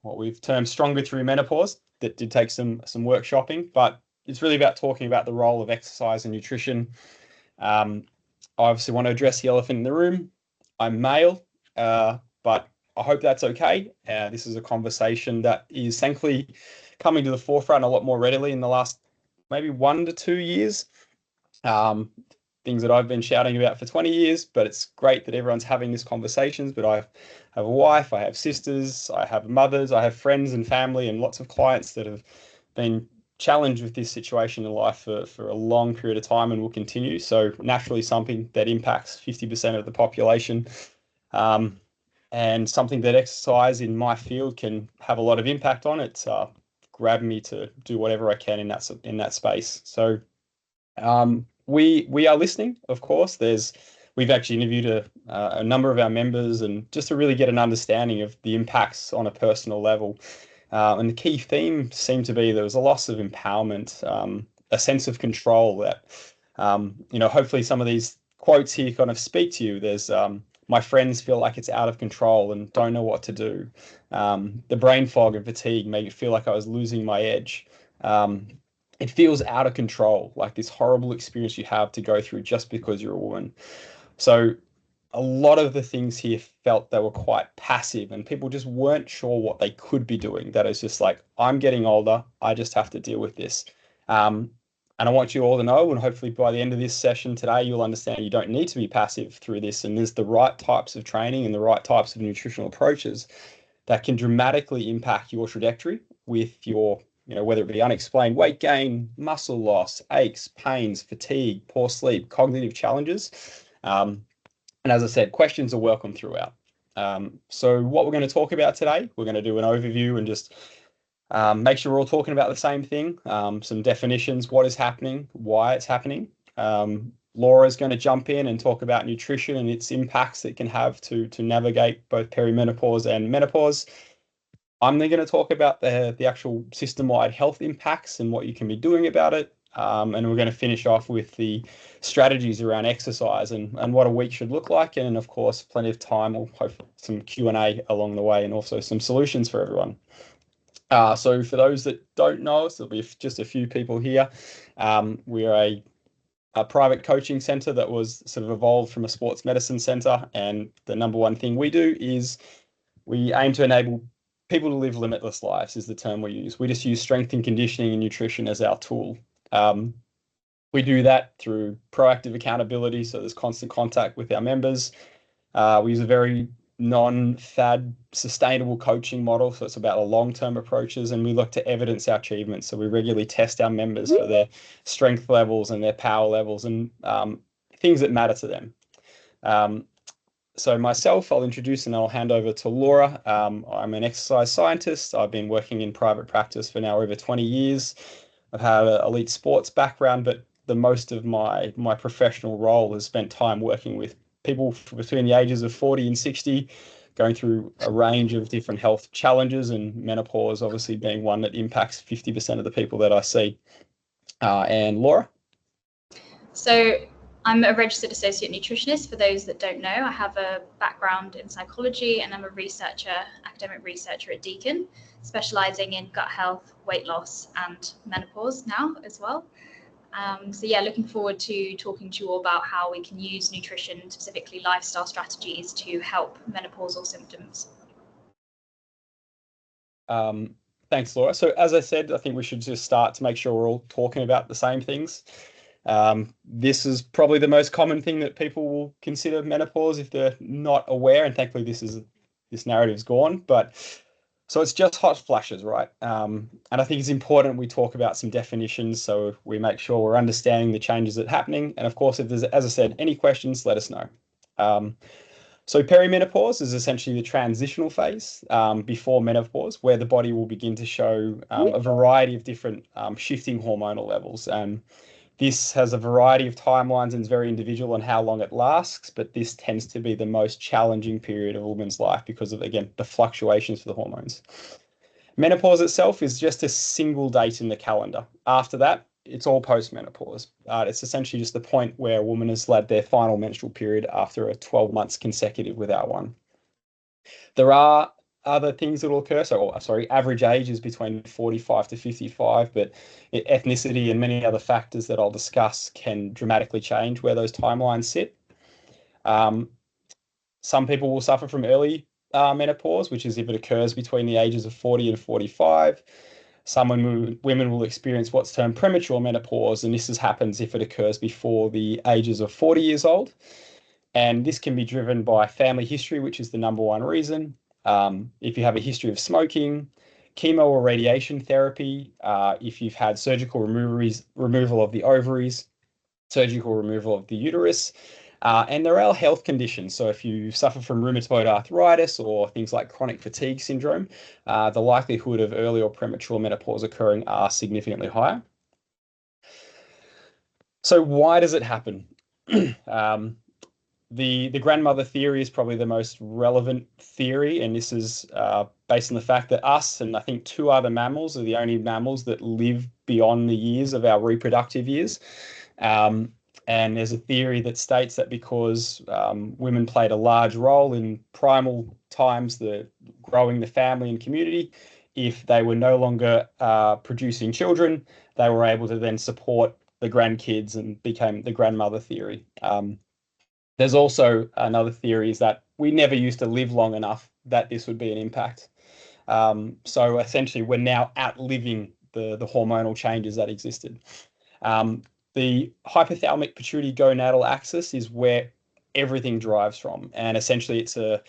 what we've termed stronger through menopause. That did take some workshopping, but it's really about talking about the role of exercise and nutrition. I obviously want to address the elephant in the room. I'm male, but I hope that's okay. This is a conversation that is thankfully coming to the forefront a lot more readily in the last maybe 1 to 2 years. Things that I've been shouting about for 20 years, but it's great that everyone's having these conversations. But I have a wife, I have sisters, I have mothers, I have friends and family, and lots of clients that have been challenged with this situation in life for a long period of time and will continue. So naturally something that impacts 50% of the population, and something that exercise in my field can have a lot of impact on. It's grabbed me to do whatever I can in that space. So we are listening, of course. We've actually interviewed a number of our members, and just to really get an understanding of the impacts on a personal level. And the key theme seemed to be there was a loss of empowerment, a sense of control that, hopefully some of these quotes here kind of speak to you. There's my friends feel like it's out of control and don't know what to do. The brain fog and fatigue made it feel like I was losing my edge. It feels out of control, like this horrible experience you have to go through just because you're a woman. So a lot of the things here felt they were quite passive, and people just weren't sure what they could be doing. That is just like, I'm getting older, I just have to deal with this. And I want you all to know, and hopefully by the end of this session today, you'll understand you don't need to be passive through this, and there's the right types of training and the right types of nutritional approaches that can dramatically impact your trajectory with your, whether it be unexplained weight gain, muscle loss, aches, pains, fatigue, poor sleep, cognitive challenges. And as I said, questions are welcome throughout. So what we're going to talk about today, we're going to do an overview and just make sure we're all talking about the same thing. Some definitions, what is happening, why it's happening. Laura is going to jump in and talk about nutrition and its impacts it can have to navigate both perimenopause and menopause. I'm then going to talk about the actual system-wide health impacts and what you can be doing about it. And we're going to finish off with the strategies around exercise and what a week should look like. And of course, plenty of time, or hopefully some Q&A along the way, and also some solutions for everyone. So for those that don't know us, there'll be just a few people here. We're a private coaching center that was sort of evolved from a sports medicine center. And the number one thing we do is we aim to enable people to live limitless lives, is the term we use. We just use strength and conditioning and nutrition as our tool. We do that through proactive accountability, so there's constant contact with our members. We use a very non-fad sustainable coaching model, so it's about the long-term approaches, and we look to evidence our achievements. So we regularly test our members for their strength levels and their power levels and things that matter to them. So myself, I'll introduce and I'll hand over to Laura. I'm an exercise scientist. I've been working in private practice for now over 20 years. I've had an elite sports background, but the most of my professional role has spent time working with people between the ages of 40 and 60, going through a range of different health challenges, and menopause obviously being one that impacts 50% of the people that I see. And Laura? So I'm a registered associate nutritionist. For those that don't know, I have a background in psychology, and I'm a academic researcher at Deakin, specializing in gut health, weight loss, and menopause now as well. So yeah, looking forward to talking to you all about how we can use nutrition, specifically lifestyle strategies, to help menopausal symptoms. Thanks, Laura. So as I said, I think we should just start to make sure we're all talking about the same things. This is probably the most common thing that people will consider menopause if they're not aware, and thankfully this narrative's gone. But so it's just hot flashes, right? And I think it's important we talk about some definitions so we make sure we're understanding the changes that are happening. And of course, if there's, as I said, any questions, let us know. So perimenopause is essentially the transitional phase before menopause, where the body will begin to show a variety of different shifting hormonal levels. This has a variety of timelines and is very individual on how long it lasts, but this tends to be the most challenging period of a woman's life because of, again, the fluctuations for the hormones. Menopause itself is just a single date in the calendar. After that, it's all post-menopause. It's essentially just the point where a woman has led their final menstrual period after a 12 months consecutive without one. There are other things that will occur. So, sorry, average age is between 45 to 55, but ethnicity and many other factors that I'll discuss can dramatically change where those timelines sit. Some people will suffer from early menopause, which is if it occurs between the ages of 40 and 45. Women will experience what's termed premature menopause, and happens if it occurs before the ages of 40 years old. And this can be driven by family history, which is the number one reason. If you have a history of smoking, chemo or radiation therapy, if you've had surgical removal of the ovaries, surgical removal of the uterus, and there are health conditions. So if you suffer from rheumatoid arthritis or things like chronic fatigue syndrome, the likelihood of early or premature menopause occurring are significantly higher. So why does it happen? The grandmother theory is probably the most relevant theory, and this is based on the fact that us and I think two other mammals are the only mammals that live beyond the years of our reproductive years. And there's a theory that states that because women played a large role in primal times, growing the family and community, if they were no longer producing children, they were able to then support the grandkids and became the grandmother theory. There's also another theory is that we never used to live long enough that this would be an impact. So essentially, we're now outliving the hormonal changes that existed. The hypothalamic pituitary gonadal axis is where everything drives from, and essentially it's an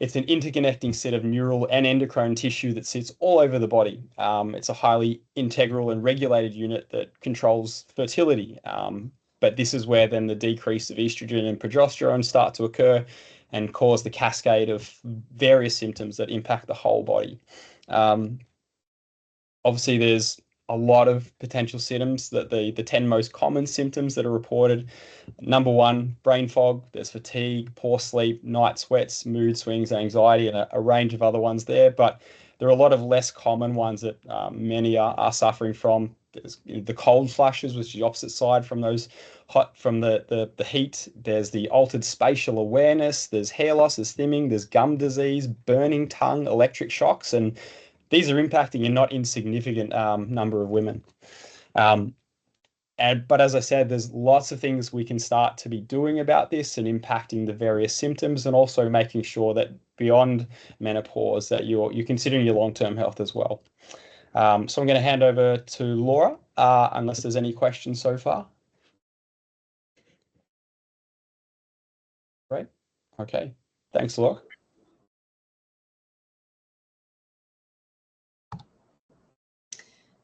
interconnecting set of neural and endocrine tissue that sits all over the body. It's a highly integral and regulated unit that controls fertility. But this is where then the decrease of estrogen and progesterone start to occur and cause the cascade of various symptoms that impact the whole body. Obviously, there's a lot of potential symptoms that the 10 most common symptoms that are reported. Number one, brain fog, there's fatigue, poor sleep, night sweats, mood swings, anxiety, and a range of other ones there. But there are a lot of less common ones that many are suffering from. There's the cold flushes, which is the opposite side from those from the heat. There's the altered spatial awareness, there's hair loss, there's thinning, there's gum disease, burning tongue, electric shocks, and these are impacting a not insignificant number of women. But as I said, there's lots of things we can start to be doing about this and impacting the various symptoms, and also making sure that beyond menopause that you're considering your long-term health as well. So I'm going to hand over to Laura, unless there's any questions so far. Great. Okay. Thanks, Laura.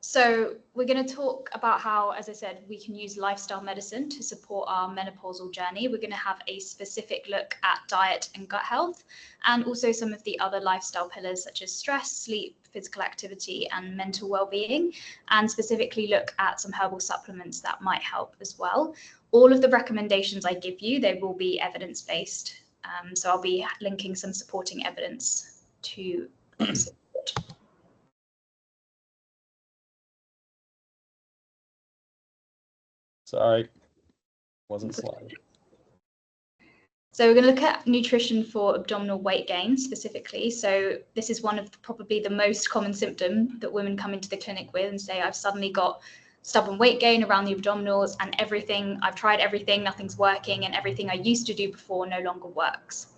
So we're going to talk about how, as I said, we can use lifestyle medicine to support our menopausal journey. We're going to have a specific look at diet and gut health, and also some of the other lifestyle pillars such as stress, sleep, physical activity, and mental well-being, and specifically look at some herbal supplements that might help as well. All of the recommendations I give you, they will be evidence-based. So I'll be linking some supporting evidence to support. Sorry, wasn't sliding. So we're going to look at nutrition for abdominal weight gain specifically. So this is one of probably the most common symptom that women come into the clinic with and say, I've suddenly got stubborn weight gain around the abdominals and everything, I've tried everything, nothing's working, and everything I used to do before no longer works.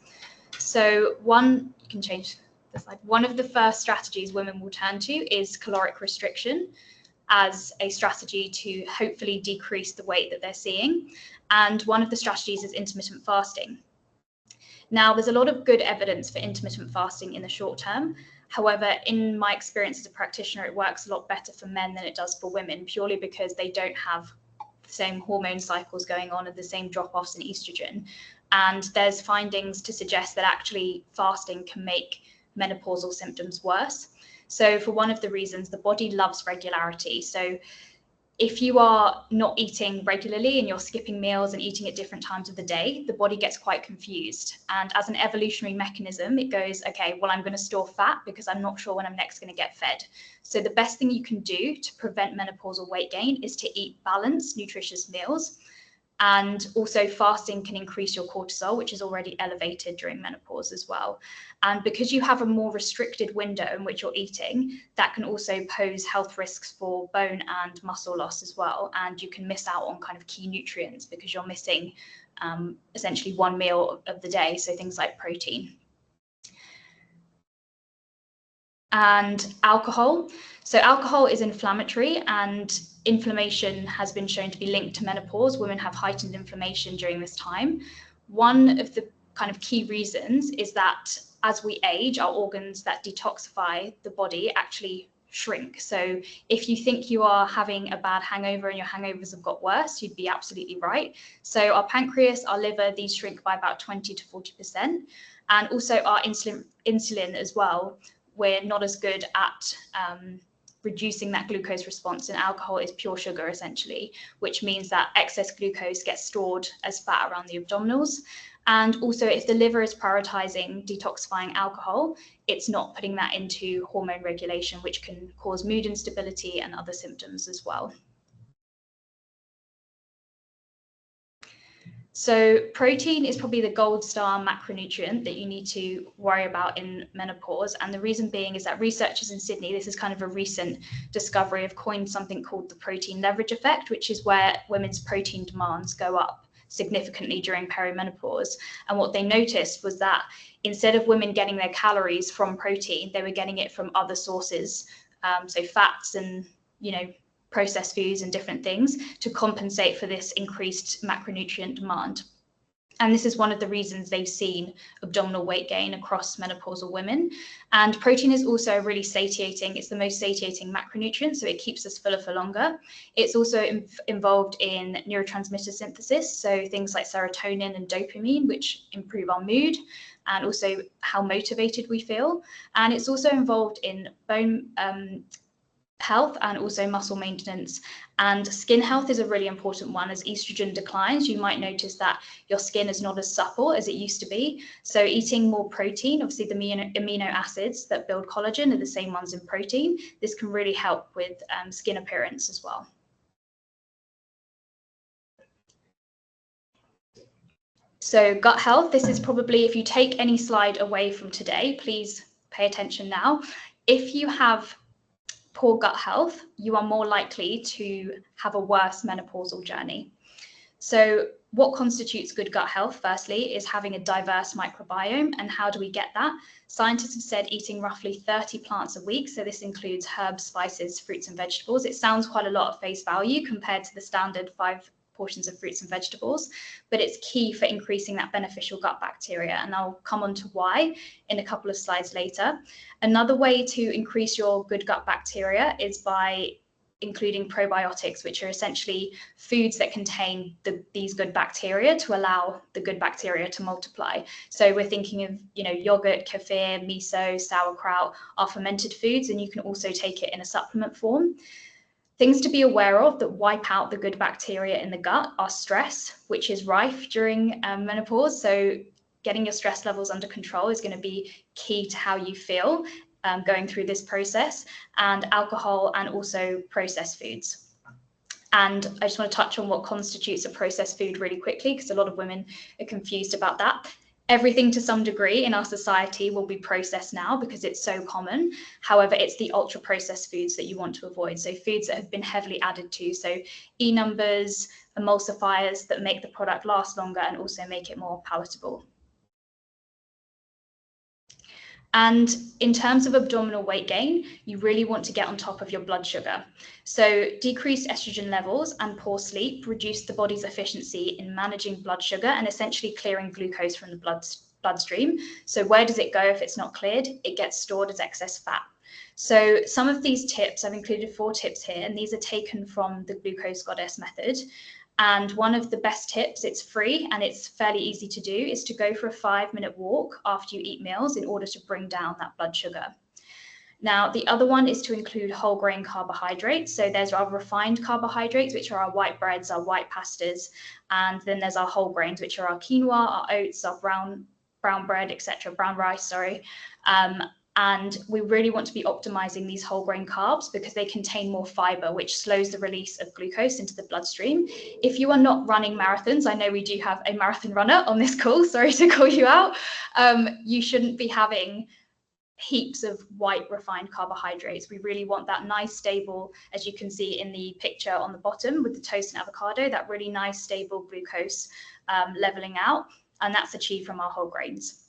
So you can change the slide. One of the first strategies women will turn to is caloric restriction as a strategy to hopefully decrease the weight that they're seeing. And one of the strategies is intermittent fasting. Now, there's a lot of good evidence for intermittent fasting in the short term. However, in my experience as a practitioner, it works a lot better for men than it does for women, purely because they don't have the same hormone cycles going on and the same drop-offs in estrogen. And there's findings to suggest that actually fasting can make menopausal symptoms worse. So for one of the reasons, the body loves regularity. So if you are not eating regularly and you're skipping meals and eating at different times of the day, the body gets quite confused. And as an evolutionary mechanism, it goes, okay, well, I'm going to store fat because I'm not sure when I'm next going to get fed. So the best thing you can do to prevent menopausal weight gain is to eat balanced, nutritious meals. And also fasting can increase your cortisol, which is already elevated during menopause as well. And because you have a more restricted window in which you're eating, that can also pose health risks for bone and muscle loss as well. And you can miss out on kind of key nutrients because you're missing essentially one meal of the day. So things like protein. And alcohol. So alcohol is inflammatory, and inflammation has been shown to be linked to menopause. Women have heightened inflammation during this time. One of the kind of key reasons is that as we age, our organs that detoxify the body actually shrink. So if you think you are having a bad hangover and your hangovers have got worse, you'd be absolutely right. So our pancreas, our liver, these shrink by about 20 to 40%. And also our insulin as well. We're not as good at reducing that glucose response, and alcohol is pure sugar essentially, which means that excess glucose gets stored as fat around the abdominals. And also, if the liver is prioritizing detoxifying alcohol, it's not putting that into hormone regulation, which can cause mood instability and other symptoms as well. So protein is probably the gold star macronutrient that you need to worry about in menopause. And the reason being is that researchers in Sydney, this is kind of a recent discovery, have coined something called the protein leverage effect, which is where women's protein demands go up significantly during perimenopause. And what they noticed was that instead of women getting their calories from protein, they were getting it from other sources, so fats and, processed foods and different things to compensate for this increased macronutrient demand. And this is one of the reasons they've seen abdominal weight gain across menopausal women. And protein is also really satiating. It's the most satiating macronutrient, so it keeps us fuller for longer. It's also involved in neurotransmitter synthesis, so things like serotonin and dopamine, which improve our mood and also how motivated we feel. And it's also involved in bone health and also muscle maintenance. And skin health is a really important one. As estrogen declines, you might notice that your skin is not as supple as it used to be. So eating more protein, obviously the amino acids that build collagen are the same ones in protein. This can really help with skin appearance as well. So gut health, this is probably, if you take any slide away from today, please pay attention now. If you have poor gut health, you are more likely to have a worse menopausal journey. So what constitutes good gut health, firstly, is having a diverse microbiome. And how do we get that? Scientists have said eating roughly 30 plants a week. So this includes herbs, spices, fruits and vegetables. It sounds quite a lot at face value compared to the standard 5 portions of fruits and vegetables, but it's key for increasing that beneficial gut bacteria. And I'll come on to why in a couple of slides later. Another way to increase your good gut bacteria is by including probiotics, which are essentially foods that contain these good bacteria to allow the good bacteria to multiply. So we're thinking of, yogurt, kefir, miso, sauerkraut are fermented foods, and you can also take it in a supplement form. Things to be aware of that wipe out the good bacteria in the gut are stress, which is rife during menopause. So getting your stress levels under control is going to be key to how you feel going through this process, and alcohol and also processed foods. And I just want to touch on what constitutes a processed food really quickly, because a lot of women are confused about that. Everything to some degree in our society will be processed now because it's so common. However, it's the ultra processed foods that you want to avoid. So foods that have been heavily added to. So E-numbers, emulsifiers that make the product last longer and also make it more palatable. And in terms of abdominal weight gain, you really want to get on top of your blood sugar. So decreased estrogen levels and poor sleep reduce the body's efficiency in managing blood sugar and essentially clearing glucose from the bloodstream. So where does it go if it's not cleared? It gets stored as excess fat. So some of these tips, I've included 4 tips here, and these are taken from the Glucose Goddess method. And one of the best tips, it's free and it's fairly easy to do, is to go for a 5-minute walk after you eat meals in order to bring down that blood sugar. Now, the other one is to include whole grain carbohydrates. So there's our refined carbohydrates, which are our white breads, our white pastas, and then there's our whole grains, which are our quinoa, our oats, our brown bread, etc., brown rice, sorry. And we really want to be optimizing these whole grain carbs because they contain more fiber, which slows the release of glucose into the bloodstream. If you are not running marathons, I know we do have a marathon runner on this call, sorry to call you out, you shouldn't be having heaps of white refined carbohydrates. We really want that nice stable, as you can see in the picture on the bottom with the toast and avocado, that really nice stable glucose leveling out, and that's achieved from our whole grains.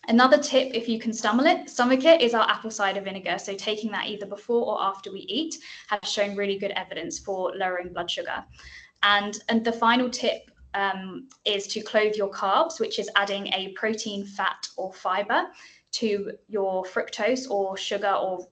Another tip, if you can stomach it, is our apple cider vinegar. So taking that either before or after we eat has shown really good evidence for lowering blood sugar. And the final tip is to clothe your carbs, which is adding a protein, fat, or fiber to your fructose or sugar or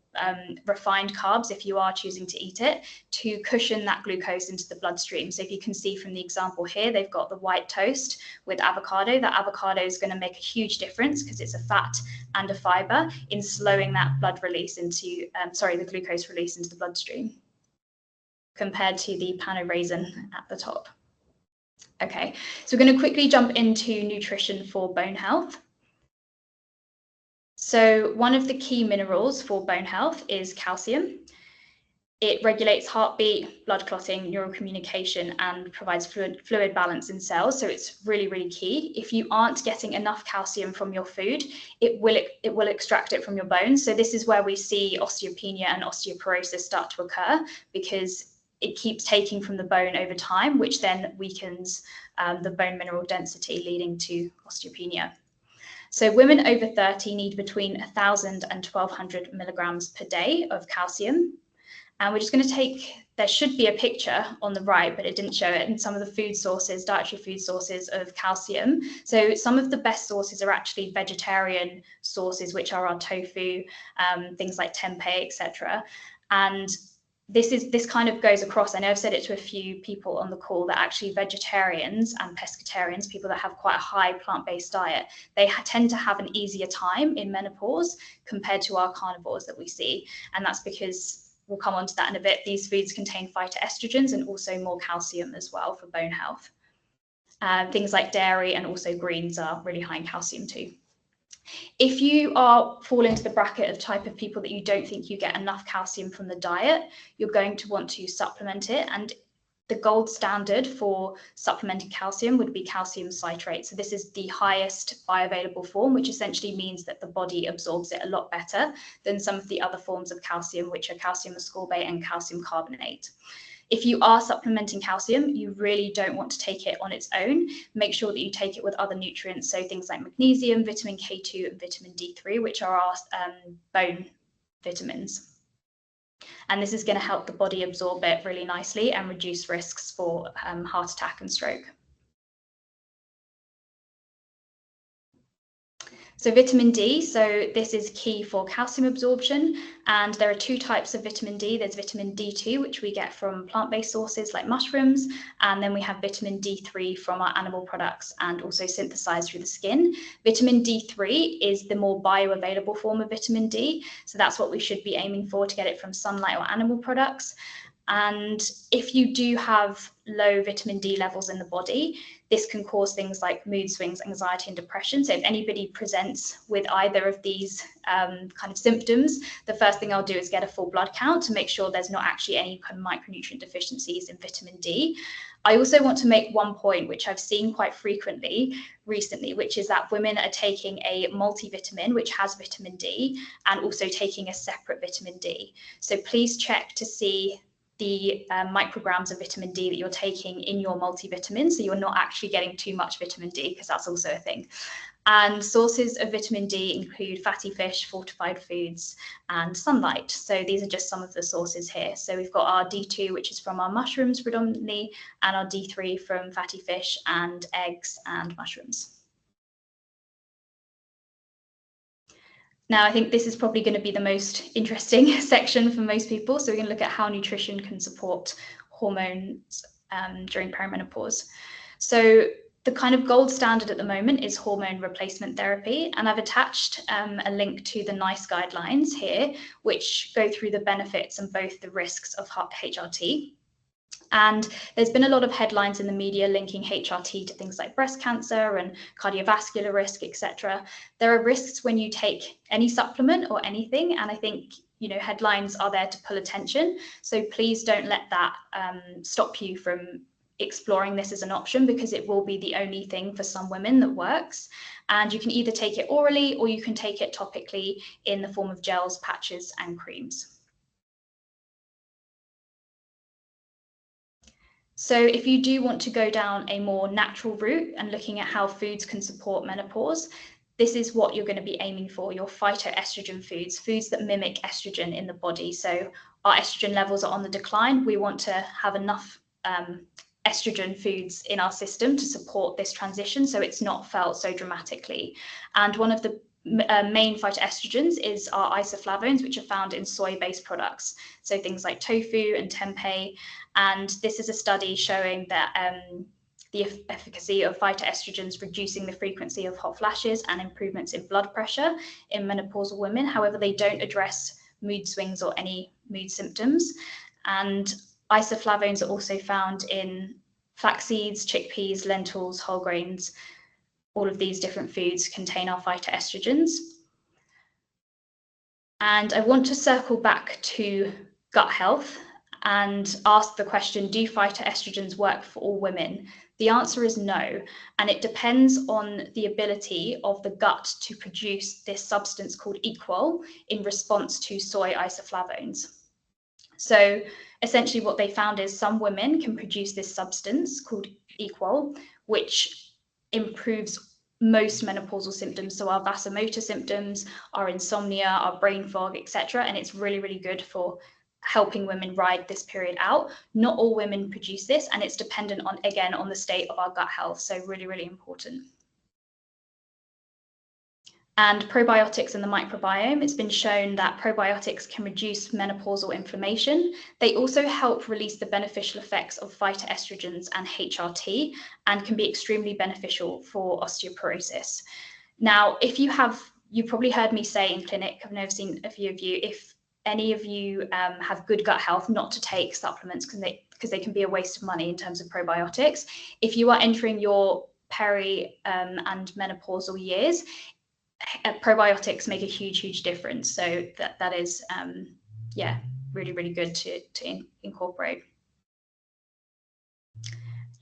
refined carbs, if you are choosing to eat it, to cushion that glucose into the bloodstream. So if you can see from the example here, they've got the white toast with avocado. That avocado is going to make a huge difference because it's a fat and a fiber in slowing that blood release into, the glucose release into the bloodstream compared to the pano raisin at the top. Okay, so we're going to quickly jump into nutrition for bone health. So one of the key minerals for bone health is calcium. It regulates heartbeat, blood clotting, neurocommunication, and provides fluid balance in cells. So it's really, really key. If you aren't getting enough calcium from your food, it will extract it from your bones. So this is where we see osteopenia and osteoporosis start to occur, because it keeps taking from the bone over time, which then weakens the bone mineral density, leading to osteopenia. So women over 30 need between 1,000 and 1,200 milligrams per day of calcium. And we're just going to take, there should be a picture on the right, but it didn't show it, and some of the food sources, dietary food sources of calcium. So some of the best sources are actually vegetarian sources, which are our tofu, things like tempeh, etc. And this kind of goes across. I know I've said it to a few people on the call that actually vegetarians and pescatarians, people that have quite a high plant-based diet, they tend to have an easier time in menopause compared to our carnivores that we see. And that's because, we'll come on to that in a bit, these foods contain phytoestrogens and also more calcium as well for bone health. Things like dairy and also greens are really high in calcium too. If you fall into the bracket of type of people that you don't think you get enough calcium from the diet, you're going to want to supplement it. And the gold standard for supplementing calcium would be calcium citrate. So this is the highest bioavailable form, which essentially means that the body absorbs it a lot better than some of the other forms of calcium, which are calcium ascorbate and calcium carbonate. If you are supplementing calcium, you really don't want to take it on its own. Make sure that you take it with other nutrients, so things like magnesium, vitamin K2, and vitamin D3, which are our bone vitamins. And this is going to help the body absorb it really nicely and reduce risks for heart attack and stroke. So vitamin D, so this is key for calcium absorption, and there are two types of vitamin D. There's vitamin D2, which we get from plant-based sources like mushrooms, and then we have vitamin D3 from our animal products and also synthesized through the skin. Vitamin D3 is the more bioavailable form of vitamin D, so that's what we should be aiming for, to get it from sunlight or animal products. And if you do have low vitamin D levels in the body, this can cause things like mood swings, anxiety, and depression. So if anybody presents with either of these kind of symptoms, the first thing I'll do is get a full blood count to make sure there's not actually any kind of micronutrient deficiencies in vitamin D. I also want to make one point, which I've seen quite frequently recently, which is that women are taking a multivitamin, which has vitamin D, and also taking a separate vitamin D. So please check to see the micrograms of vitamin D that you're taking in your multivitamin, so you're not actually getting too much vitamin D, because that's also a thing. And sources of vitamin D include fatty fish, fortified foods, and sunlight. So these are just some of the sources here. So we've got our D2, which is from our mushrooms predominantly, and our D3 from fatty fish and eggs and mushrooms. Now, I think this is probably going to be the most interesting section for most people. So we're going to look at how nutrition can support hormones during perimenopause. So the kind of gold standard at the moment is hormone replacement therapy. And I've attached a link to the NICE guidelines here, which go through the benefits and both the risks of HRT. And there's been a lot of headlines in the media linking HRT to things like breast cancer and cardiovascular risk, etc. There are risks when you take any supplement or anything, and I think headlines are there to pull attention. So please don't let that stop you from exploring this as an option, because it will be the only thing for some women that works. And you can either take it orally or you can take it topically in the form of gels, patches, and creams. So if you do want to go down a more natural route and looking at how foods can support menopause, this is what you're going to be aiming for: your phytoestrogen foods, foods that mimic estrogen in the body. So our estrogen levels are on the decline. We want to have enough estrogen foods in our system to support this transition, so it's not felt so dramatically. And one of the main phytoestrogens is our isoflavones, which are found in soy-based products, so things like tofu and tempeh. And this is a study showing that the efficacy of phytoestrogens reducing the frequency of hot flashes and improvements in blood pressure in menopausal women. However, they don't address mood swings or any mood symptoms. And isoflavones are also found in flax seeds, chickpeas, lentils, whole grains. All of these different foods contain our phytoestrogens. And I want to circle back to gut health and ask the question, do phytoestrogens work for all women? The answer is no, and it depends on the ability of the gut to produce this substance called equol in response to soy isoflavones. So essentially what they found is some women can produce this substance called equol, which improves most menopausal symptoms, so our vasomotor symptoms, our insomnia, our brain fog, etc. And it's really, really good for helping women ride this period out. Not all women produce this, and it's dependent on, again, on the state of our gut health. So really, really important. And probiotics in the microbiome, it's been shown that probiotics can reduce menopausal inflammation. They also help release the beneficial effects of phytoestrogens and HRT, and can be extremely beneficial for osteoporosis. Now, if you've probably heard me say in clinic, I've never seen a few of you, if any of you have good gut health, not to take supplements because they can be a waste of money in terms of probiotics. If you are entering your peri and menopausal years, probiotics make a huge difference. So that is really, really good to incorporate.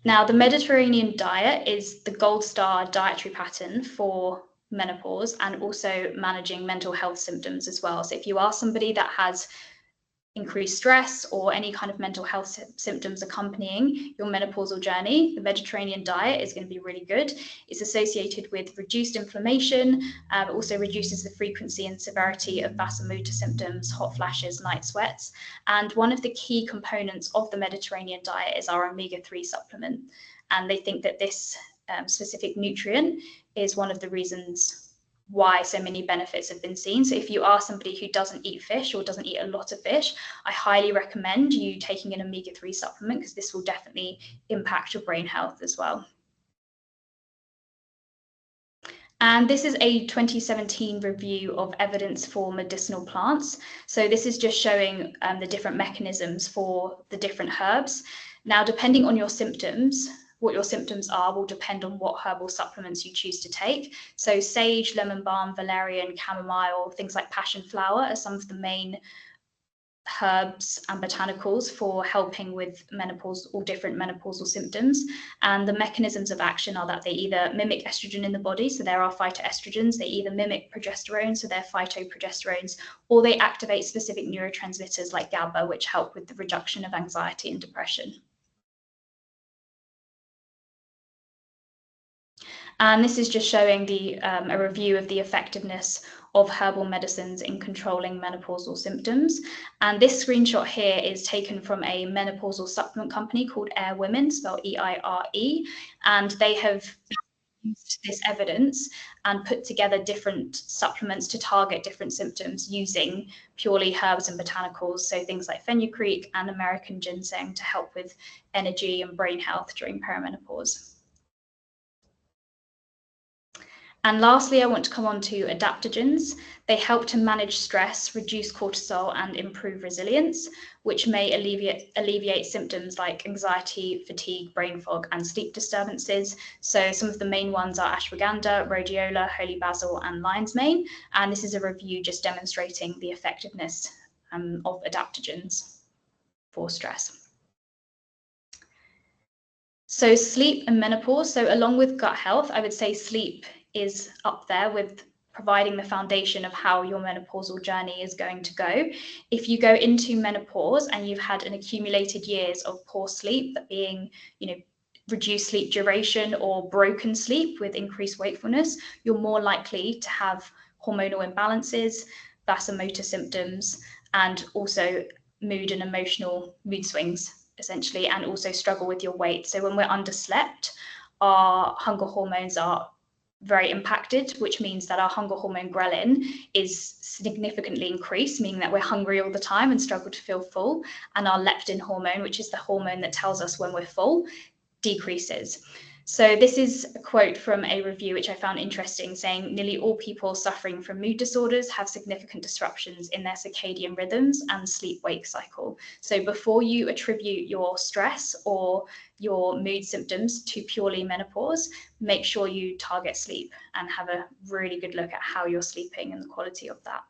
Now, the Mediterranean diet is the gold star dietary pattern for menopause and also managing mental health symptoms as well. So if you are somebody that has increased stress or any kind of mental health symptoms accompanying your menopausal journey, the Mediterranean diet is going to be really good. It's associated with reduced inflammation, also reduces the frequency and severity of vasomotor symptoms, hot flashes, night sweats. And one of the key components of the Mediterranean diet is our omega-3 supplement. And they think that this specific nutrient is one of the reasons why so many benefits have been seen. So if you are somebody who doesn't eat fish or doesn't eat a lot of fish, I highly recommend you taking an omega-3 supplement, because this will definitely impact your brain health as well. And this is a 2017 review of evidence for medicinal plants. So this is just showing the different mechanisms for the different herbs. Now, depending on your symptoms, what your symptoms are will depend on what herbal supplements you choose to take. So sage, lemon balm, valerian, chamomile, things like passion flower are some of the main herbs and botanicals for helping with menopause or different menopausal symptoms. And the mechanisms of action are that they either mimic estrogen in the body, so there are phytoestrogens, they either mimic progesterone, so they're phytoprogesterones, or they activate specific neurotransmitters like GABA, which help with the reduction of anxiety and depression. And this is just showing a review of the effectiveness of herbal medicines in controlling menopausal symptoms. And this screenshot here is taken from a menopausal supplement company called Air Women, spelled E-I-R-E. And they have used this evidence and put together different supplements to target different symptoms using purely herbs and botanicals. So things like fenugreek and American ginseng to help with energy and brain health during perimenopause. And lastly, I want to come on to adaptogens. They help to manage stress, reduce cortisol, and improve resilience, which may alleviate symptoms like anxiety, fatigue, brain fog, and sleep disturbances. So some of the main ones are ashwagandha, rhodiola, holy basil, and lion's mane. And this is a review just demonstrating the effectiveness of adaptogens for stress. So sleep and menopause. So along with gut health, I would say sleep is up there with providing the foundation of how your menopausal journey is going to go. If you go into menopause and you've had an accumulated years of poor sleep, that being, reduced sleep duration or broken sleep with increased wakefulness, you're more likely to have hormonal imbalances, vasomotor symptoms, and also mood and emotional mood swings, essentially, and also struggle with your weight. So when we're underslept, our hunger hormones are very impacted, which means that our hunger hormone ghrelin is significantly increased, meaning that we're hungry all the time and struggle to feel full. And our leptin hormone, which is the hormone that tells us when we're full, decreases. So this is a quote from a review which I found interesting, saying nearly all people suffering from mood disorders have significant disruptions in their circadian rhythms and sleep-wake cycle. So before you attribute your stress or your mood symptoms to purely menopause, make sure you target sleep and have a really good look at how you're sleeping and the quality of that.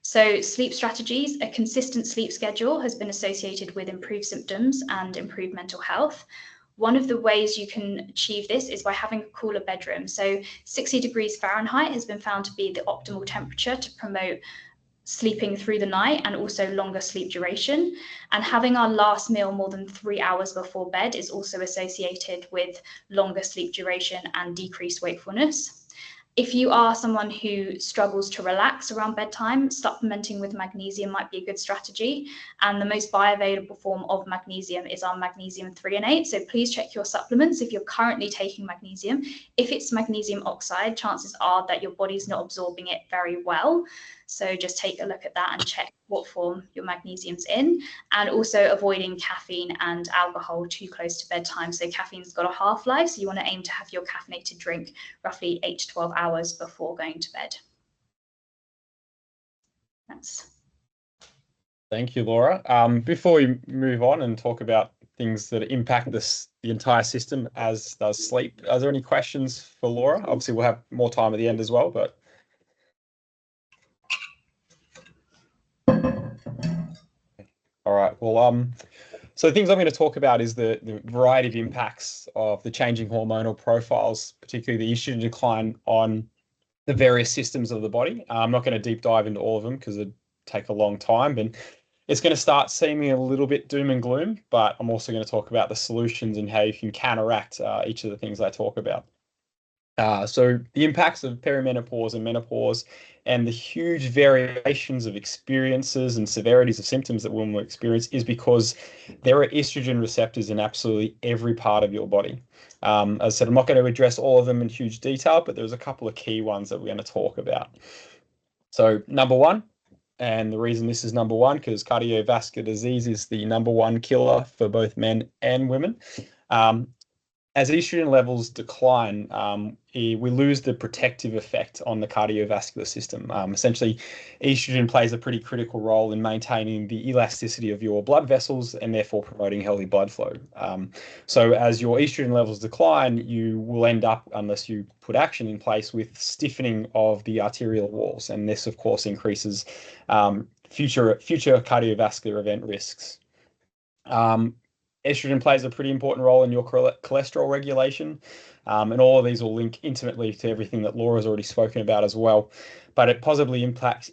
So sleep strategies, a consistent sleep schedule has been associated with improved symptoms and improved mental health. One of the ways you can achieve this is by having a cooler bedroom. So 60 degrees Fahrenheit has been found to be the optimal temperature to promote sleeping through the night and also longer sleep duration. And having our last meal more than 3 hours before bed is also associated with longer sleep duration and decreased wakefulness. If you are someone who struggles to relax around bedtime, supplementing with magnesium might be a good strategy. And the most bioavailable form of magnesium is our magnesium threonate. So please check your supplements if you're currently taking magnesium. If it's magnesium oxide, chances are that your body's not absorbing it very well. So just take a look at that and check what form your magnesium's in, and also avoiding caffeine and alcohol too close to bedtime. So caffeine's got a half-life, so you want to aim to have your caffeinated drink roughly 8 to 12 hours before going to bed. Thank you, Laura. Before we move on and talk about things that impact the entire system, as does sleep, are there any questions for Laura? Obviously, we'll have more time at the end as well, but all right. Well, so the things I'm going to talk about is the variety of impacts of the changing hormonal profiles, particularly the estrogen decline on the various systems of the body. I'm not going to deep dive into all of them because it'd take a long time, but it's going to start seeming a little bit doom and gloom, but I'm also going to talk about the solutions and how you can counteract each of the things I talk about. So the impacts of perimenopause and menopause and the huge variations of experiences and severities of symptoms that women will experience is because there are estrogen receptors in absolutely every part of your body. As I said, I'm not going to address all of them in huge detail, but there's a couple of key ones that we're going to talk about. So number one, and the reason this is number one, because cardiovascular disease is the number one killer for both men and women. As estrogen levels decline, we lose the protective effect on the cardiovascular system. Essentially, estrogen plays a pretty critical role in maintaining the elasticity of your blood vessels and therefore promoting healthy blood flow. So as your estrogen levels decline, you will end up, unless you put action in place, with stiffening of the arterial walls. And this, of course, increases future cardiovascular event risks. Estrogen plays a pretty important role in your cholesterol regulation, and all of these will link intimately to everything that Laura's already spoken about as well. But it positively impacts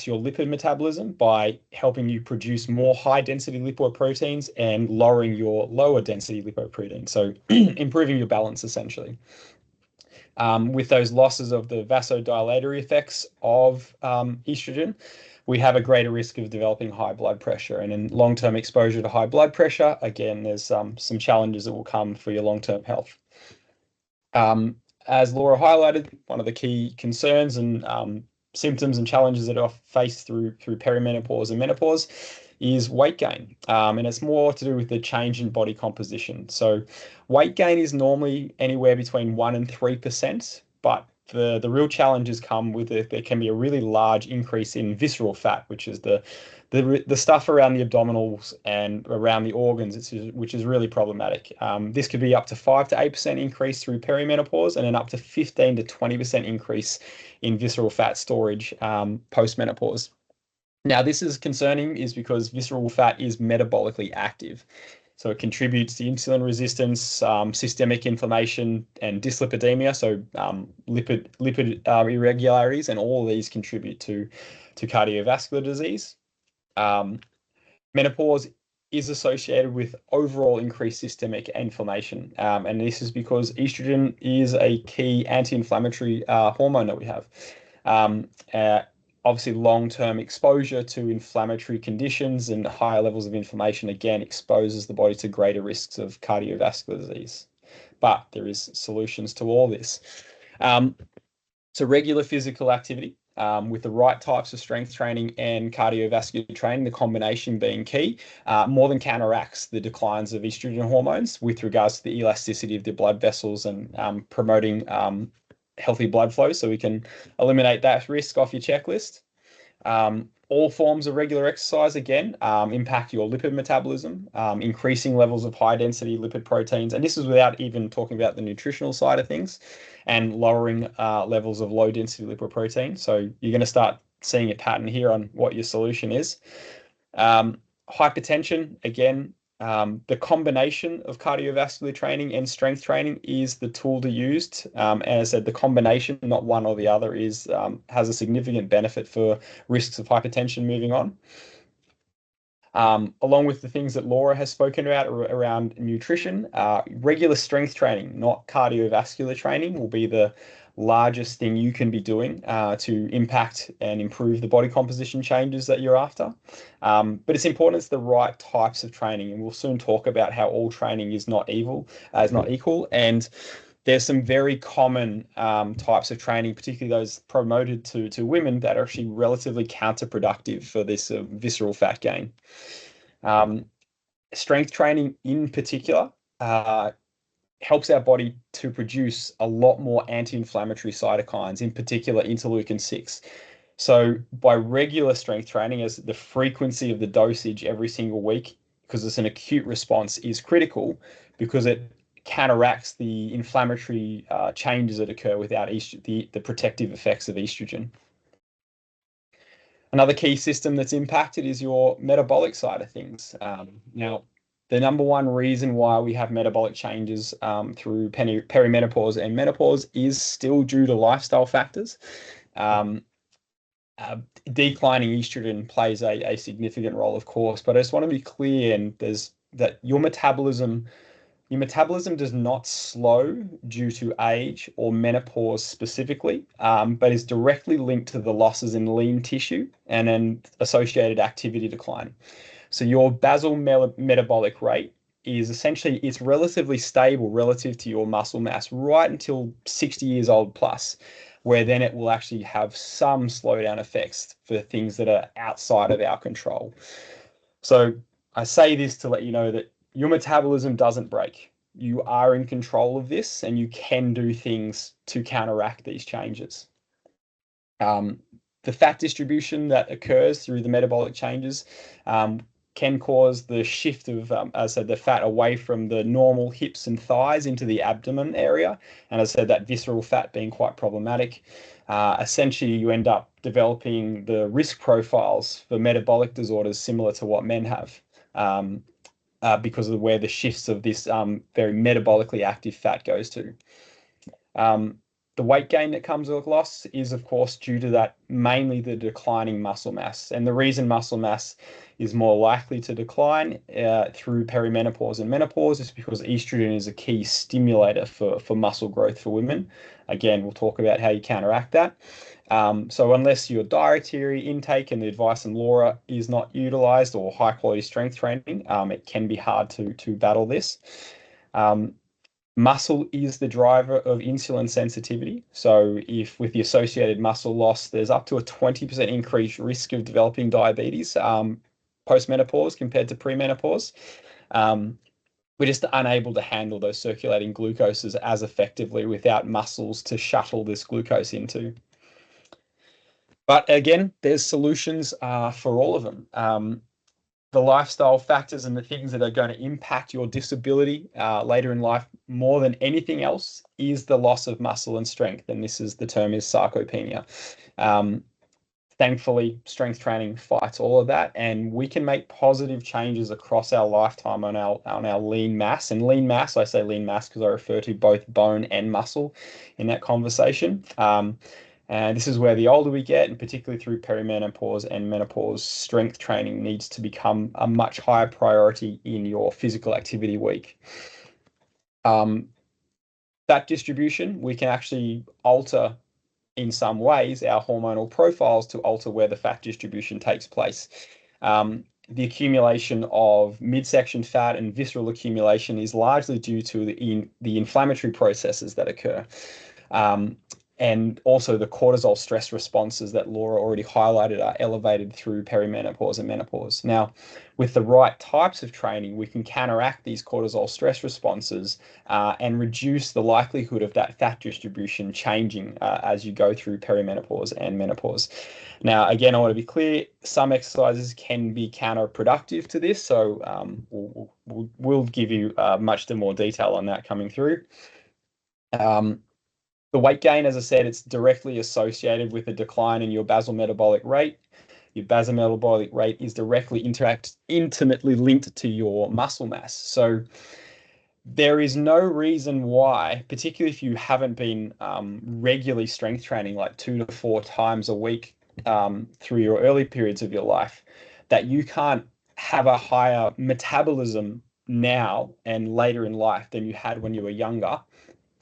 your lipid metabolism by helping you produce more high-density lipoproteins and lowering your lower-density lipoproteins, so improving your balance, essentially. With those losses of the vasodilatory effects of estrogen, we have a greater risk of developing high blood pressure. And in long-term exposure to high blood pressure, again, there's some challenges that will come for your long-term health. As Laura highlighted, one of the key concerns and symptoms and challenges that are faced through perimenopause and menopause is weight gain. And it's more to do with the change in body composition. So weight gain is normally anywhere between 1% and 3%, but the real challenges come with it. There can be a really large increase in visceral fat, which is the stuff around the abdominals and around the organs, which is really problematic. This could be up to 5 to 8% increase through perimenopause, and then up to 15 to 20% increase in visceral fat storage post-menopause. Now, this is concerning is because visceral fat is metabolically active. So it contributes to insulin resistance, systemic inflammation, and dyslipidemia. So lipid irregularities, and all of these contribute to cardiovascular disease. Menopause is associated with overall increased systemic inflammation, and this is because estrogen is a key anti-inflammatory hormone that we have. Obviously, long-term exposure to inflammatory conditions and higher levels of inflammation, again, exposes the body to greater risks of cardiovascular disease. But there is solutions to all this. So regular physical activity with the right types of strength training and cardiovascular training, the combination being key, more than counteracts the declines of estrogen hormones with regards to the elasticity of the blood vessels and promoting healthy blood flow, so we can eliminate that risk off your checklist. All forms of regular exercise, again, impact your lipid metabolism, increasing levels of high density lipid proteins. And this is without even talking about the nutritional side of things, and lowering levels of low density lipoprotein. So you're going to start seeing a pattern here on what your solution is. Hypertension, again, the combination of cardiovascular training and strength training is the tool to use. And as I said, the combination, not one or the other, has a significant benefit for risks of hypertension moving on. Along with the things that Laura has spoken about around nutrition, regular strength training, not cardiovascular training, will be the largest thing you can be doing to impact and improve the body composition changes that you're after. But it's important it's the right types of training, and we'll soon talk about how all training is not equal. And there's some very common types of training, particularly those promoted to women, that are actually relatively counterproductive for this visceral fat gain. Strength training in particular helps our body to produce a lot more anti-inflammatory cytokines, in particular interleukin-6. So by regular strength training, as the frequency of the dosage every single week, because it's an acute response, is critical, because it counteracts the inflammatory changes that occur without the protective effects of estrogen. Another key system that's impacted is your metabolic side of things. Now, the number one reason why we have metabolic changes through perimenopause and menopause is still due to lifestyle factors. Declining estrogen plays a significant role, of course, but I just want to be clear, and that your metabolism does not slow due to age or menopause specifically, but is directly linked to the losses in lean tissue and an associated activity decline. So your basal metabolic rate is essentially, it's relatively stable relative to your muscle mass right until 60 years old plus, where then it will actually have some slowdown effects for things that are outside of our control. So I say this to let you know that your metabolism doesn't break. You are in control of this, and you can do things to counteract these changes. The fat distribution that occurs through the metabolic changes can cause the shift of, as I said, the fat away from the normal hips and thighs into the abdomen area. And as I said, that visceral fat being quite problematic. Essentially, you end up developing the risk profiles for metabolic disorders similar to what men have, because of where the shifts of this very metabolically active fat goes to. The weight gain that comes with loss is, of course, due to that, mainly the declining muscle mass. And the reason muscle mass is more likely to decline through perimenopause and menopause is because estrogen is a key stimulator for muscle growth for women. Again, we'll talk about how you counteract that. So unless your dietary intake and the advice from Laura is not utilized, or high quality strength training, it can be hard to battle this. Muscle is the driver of insulin sensitivity. So if with the associated muscle loss, there's up to a 20% increased risk of developing diabetes post-menopause compared to premenopause. we're just unable to handle those circulating glucoses as effectively without muscles to shuttle this glucose into. But again, there's solutions for all of them. The lifestyle factors and the things that are going to impact your disability later in life more than anything else is the loss of muscle and strength. And the term is sarcopenia. Thankfully, strength training fights all of that, and we can make positive changes across our lifetime on our lean mass. And lean mass, I say lean mass because I refer to both bone and muscle in that conversation. And this is where the older we get, and particularly through perimenopause and menopause, strength training needs to become a much higher priority in your physical activity week. That distribution, we can actually alter in some ways our hormonal profiles to alter where the fat distribution takes place. The accumulation of midsection fat and visceral accumulation is largely due to the inflammatory processes that occur. And also the cortisol stress responses that Laura already highlighted are elevated through perimenopause and menopause. Now, with the right types of training, we can counteract these cortisol stress responses and reduce the likelihood of that fat distribution changing as you go through perimenopause and menopause. Now, again, I want to be clear, some exercises can be counterproductive to this, so we'll give you much more detail on that coming through. The weight gain, as I said, it's directly associated with a decline in your basal metabolic rate. Your basal metabolic rate is directly intimately linked to your muscle mass. So there is no reason why, particularly if you haven't been regularly strength training like 2 to 4 times a week through your early periods of your life, that you can't have a higher metabolism now and later in life than you had when you were younger,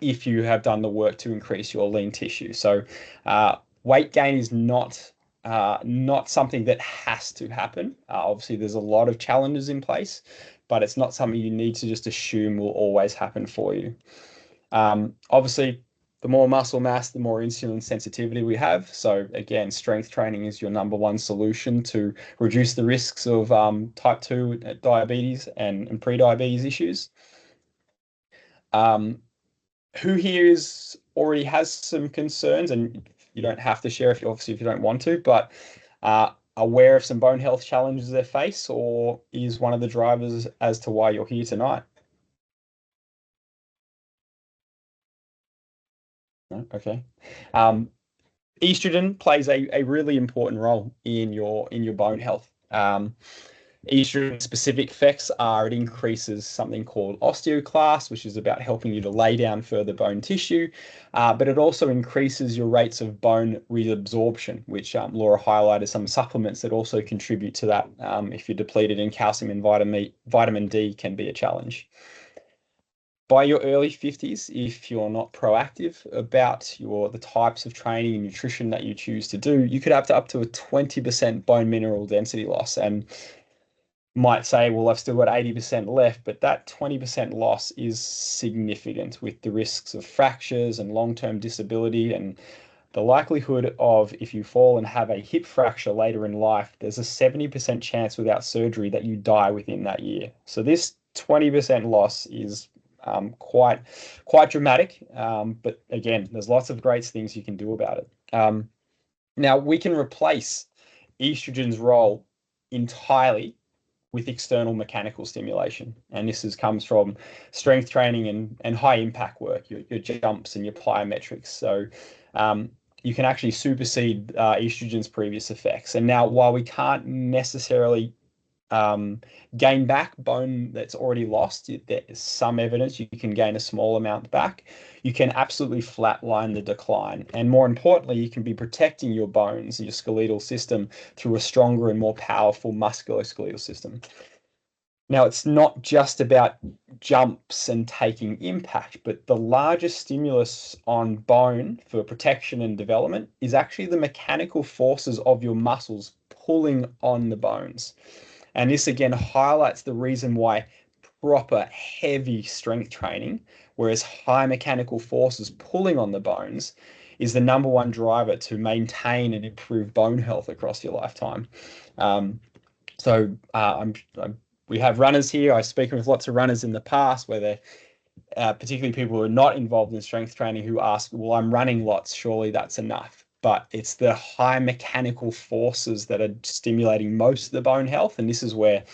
if you have done the work to increase your lean tissue. So weight gain is not something that has to happen. Obviously, there's a lot of challenges in place, but it's not something you need to just assume will always happen for you. Obviously, the more muscle mass, the more insulin sensitivity we have. So again, strength training is your number one solution to reduce the risks of type 2 diabetes and pre-diabetes issues. Who here already has some concerns, and you don't have to share if you don't want to, but aware of some bone health challenges they face, or is one of the drivers as to why you're here tonight? No? Okay. Estrogen plays a really important role in your bone health. Estrogen specific effects are it increases something called osteoclast, which is about helping you to lay down further bone tissue, but it also increases your rates of bone reabsorption, which Laura highlighted some supplements that also contribute to that. If you're depleted in calcium and vitamin D can be a challenge. By your early 50s, if you're not proactive about the types of training and nutrition that you choose to do, you could have up to a 20% bone mineral density loss. And might say, well, I've still got 80% left, but that 20% loss is significant with the risks of fractures and long-term disability, and the likelihood of, if you fall and have a hip fracture later in life, there's a 70% chance without surgery that you die within that year. So this 20% loss is quite dramatic, but again, there's lots of great things you can do about it. Now, we can replace estrogen's role entirely with external mechanical stimulation. And this comes from strength training and high impact work, your jumps and your plyometrics. So you can actually supersede estrogen's previous effects. And now, while we can't necessarily gain back bone that's already lost, there's some evidence you can gain a small amount back. You can absolutely flatline the decline. And more importantly, you can be protecting your bones and your skeletal system through a stronger and more powerful musculoskeletal system. Now, it's not just about jumps and taking impact, but the largest stimulus on bone for protection and development is actually the mechanical forces of your muscles pulling on the bones. And this again highlights the reason why proper heavy strength training, whereas high mechanical forces pulling on the bones, is the number one driver to maintain and improve bone health across your lifetime. I'm we have runners here. I've spoken with lots of runners in the past where they're particularly people who are not involved in strength training who ask, well, I'm running lots, surely that's enough. But it's the high mechanical forces that are stimulating most of the bone health. And this is where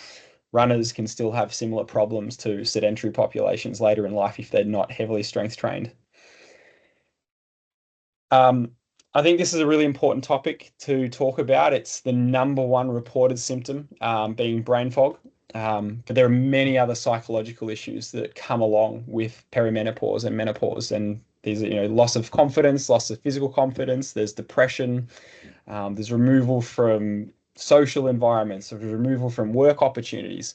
runners can still have similar problems to sedentary populations later in life if they're not heavily strength trained. I think this is a really important topic to talk about. It's the number one reported symptom, being brain fog. But there are many other psychological issues that come along with perimenopause and menopause. And these are, loss of confidence, loss of physical confidence. There's depression. There's removal from social environments, there's removal from work opportunities.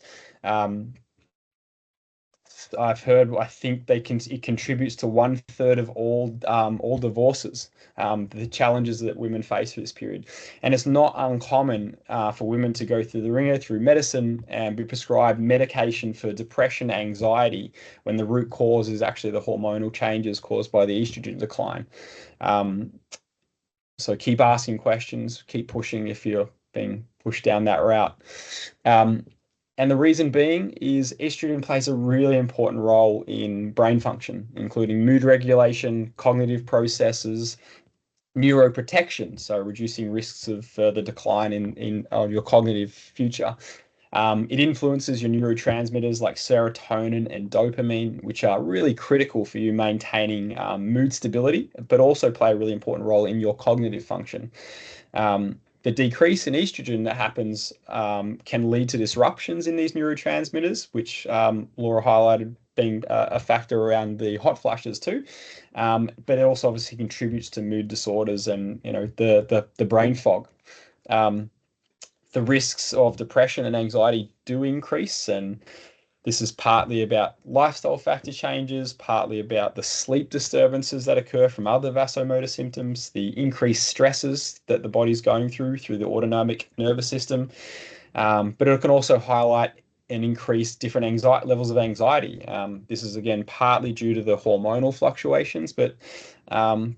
I've heard, I think it contributes to 1/3 of all divorces, the challenges that women face through this period. And it's not uncommon for women to go through the ringer, through medicine, and be prescribed medication for depression, anxiety, when the root cause is actually the hormonal changes caused by the estrogen decline. So keep asking questions, keep pushing if you're being pushed down that route. And the reason being is estrogen plays a really important role in brain function, including mood regulation, cognitive processes, neuroprotection, so reducing risks of further decline in your cognitive future. It influences your neurotransmitters like serotonin and dopamine, which are really critical for you maintaining mood stability, but also play a really important role in your cognitive function. The decrease in estrogen that happens can lead to disruptions in these neurotransmitters, which Laura highlighted being a factor around the hot flashes too. But it also obviously contributes to mood disorders and the brain fog. The risks of depression and anxiety do increase, and this is partly about lifestyle factor changes, partly about the sleep disturbances that occur from other vasomotor symptoms, the increased stresses that the body's going through the autonomic nervous system. But it can also highlight and increase different levels of anxiety. This is, again, partly due to the hormonal fluctuations, but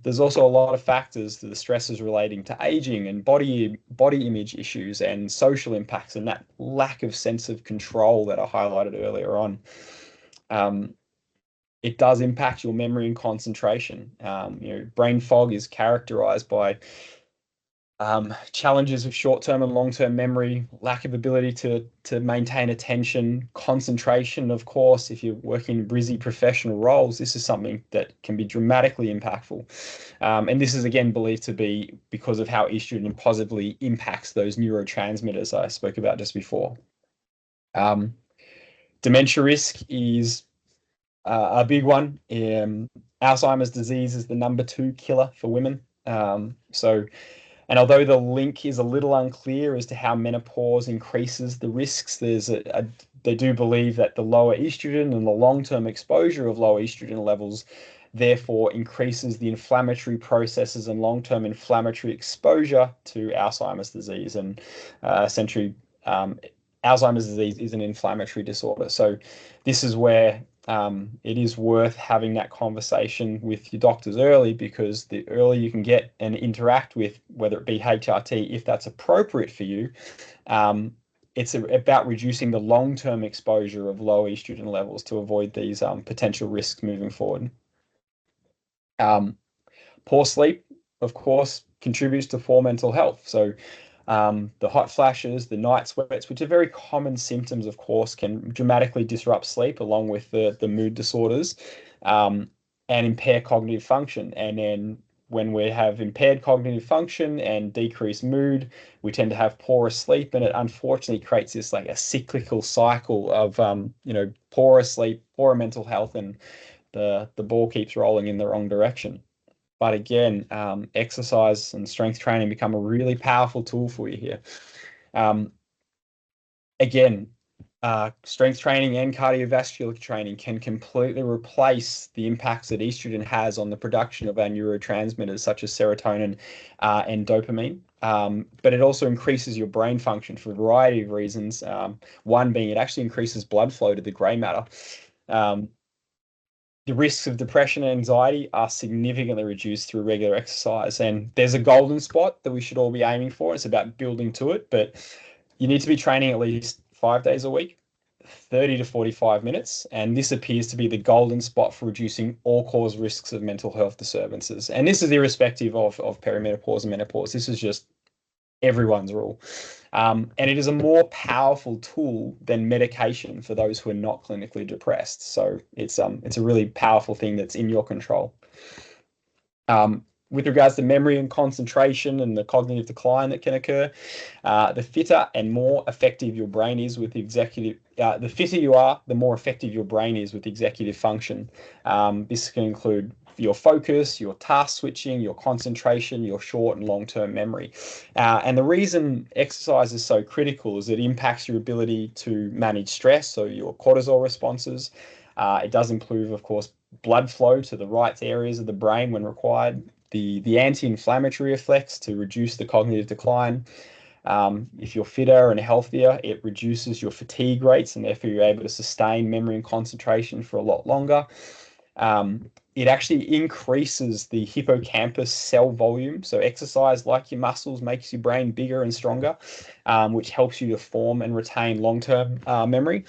there's also a lot of factors to the stresses relating to aging and body image issues and social impacts and that lack of sense of control that I highlighted earlier on. It does impact your memory and concentration. Brain fog is characterized by challenges of short-term and long-term memory, lack of ability to maintain attention, concentration. Of course, if you're working in busy professional roles, this is something that can be dramatically impactful. And this is, again, believed to be because of how estrogen positively impacts those neurotransmitters I spoke about just before. Dementia risk is a big one. Alzheimer's disease is the number 2 killer for women. And although the link is a little unclear as to how menopause increases the risks, they do believe that the lower estrogen and the long-term exposure of lower estrogen levels therefore increases the inflammatory processes and long-term inflammatory exposure to Alzheimer's disease. And essentially, Alzheimer's disease is an inflammatory disorder. So this is where it is worth having that conversation with your doctors early, because the earlier you can get and interact with, whether it be HRT, if that's appropriate for you, it's about reducing the long-term exposure of low estrogen levels to avoid these potential risks moving forward. Poor sleep, of course, contributes to poor mental health. So the hot flashes, the night sweats, which are very common symptoms, of course, can dramatically disrupt sleep along with the mood disorders and impair cognitive function. And then when we have impaired cognitive function and decreased mood, we tend to have poorer sleep, and it unfortunately creates this like a cyclical cycle of poorer sleep, poorer mental health, and the ball keeps rolling in the wrong direction. But again, exercise and strength training become a really powerful tool for you here. Again, strength training and cardiovascular training can completely replace the impacts that estrogen has on the production of our neurotransmitters, such as serotonin and dopamine. But it also increases your brain function for a variety of reasons. One being it actually increases blood flow to the grey matter. The risks of depression and anxiety are significantly reduced through regular exercise. And there's a golden spot that we should all be aiming for. It's about building to it, but you need to be training at least 5 days a week. 30 to 45 minutes, and this appears to be the golden spot for reducing all-cause risks of mental health disturbances. And this is irrespective of perimenopause and menopause. This is just everyone's rule. And it is a more powerful tool than medication for those who are not clinically depressed. So it's a really powerful thing that's in your control. With regards to memory and concentration and the cognitive decline that can occur, the fitter and more effective your brain is with executive, the fitter you are, the more effective your brain is with executive function. This can include your focus, your task switching, your concentration, your short and long-term memory. And the reason exercise is so critical is it impacts your ability to manage stress, so your cortisol responses. It does improve, of course, blood flow to the right areas of the brain when required. The anti-inflammatory effects to reduce the cognitive decline. If you're fitter and healthier, it reduces your fatigue rates, and therefore you're able to sustain memory and concentration for a lot longer. It actually increases the hippocampus cell volume. So exercise, like your muscles, makes your brain bigger and stronger, which helps you to form and retain long-term memory.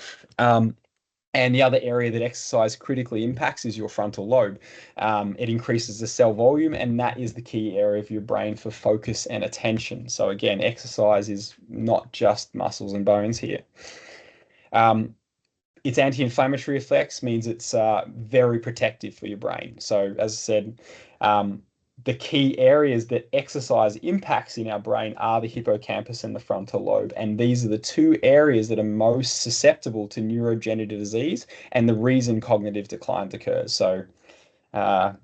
And the other area that exercise critically impacts is your frontal lobe. It increases the cell volume, and that is the key area of your brain for focus and attention. So again, exercise is not just muscles and bones here. Its anti-inflammatory effects means it's very protective for your brain. So as I said, the key areas that exercise impacts in our brain are the hippocampus and the frontal lobe. And these are the two areas that are most susceptible to neurodegenerative disease and the reason cognitive decline occurs. So I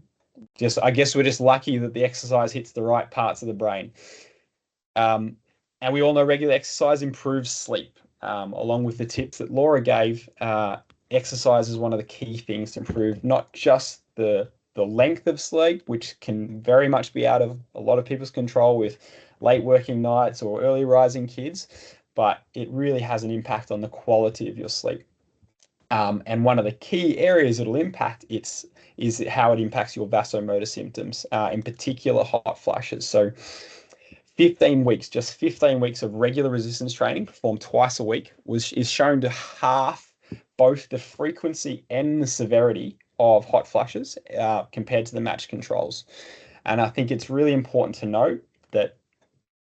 guess we're just lucky that the exercise hits the right parts of the brain. And we all know regular exercise improves sleep. Along with the tips that Laura gave, exercise is one of the key things to improve not just the length of sleep, which can very much be out of a lot of people's control with late working nights or early rising kids, but it really has an impact on the quality of your sleep. And one of the key areas it'll impact is how it impacts your vasomotor symptoms, in particular hot flashes. So 15 weeks, just 15 weeks of regular resistance training performed twice a week is shown to halve both the frequency and the severity of hot flashes compared to the matched controls. And I think it's really important to note that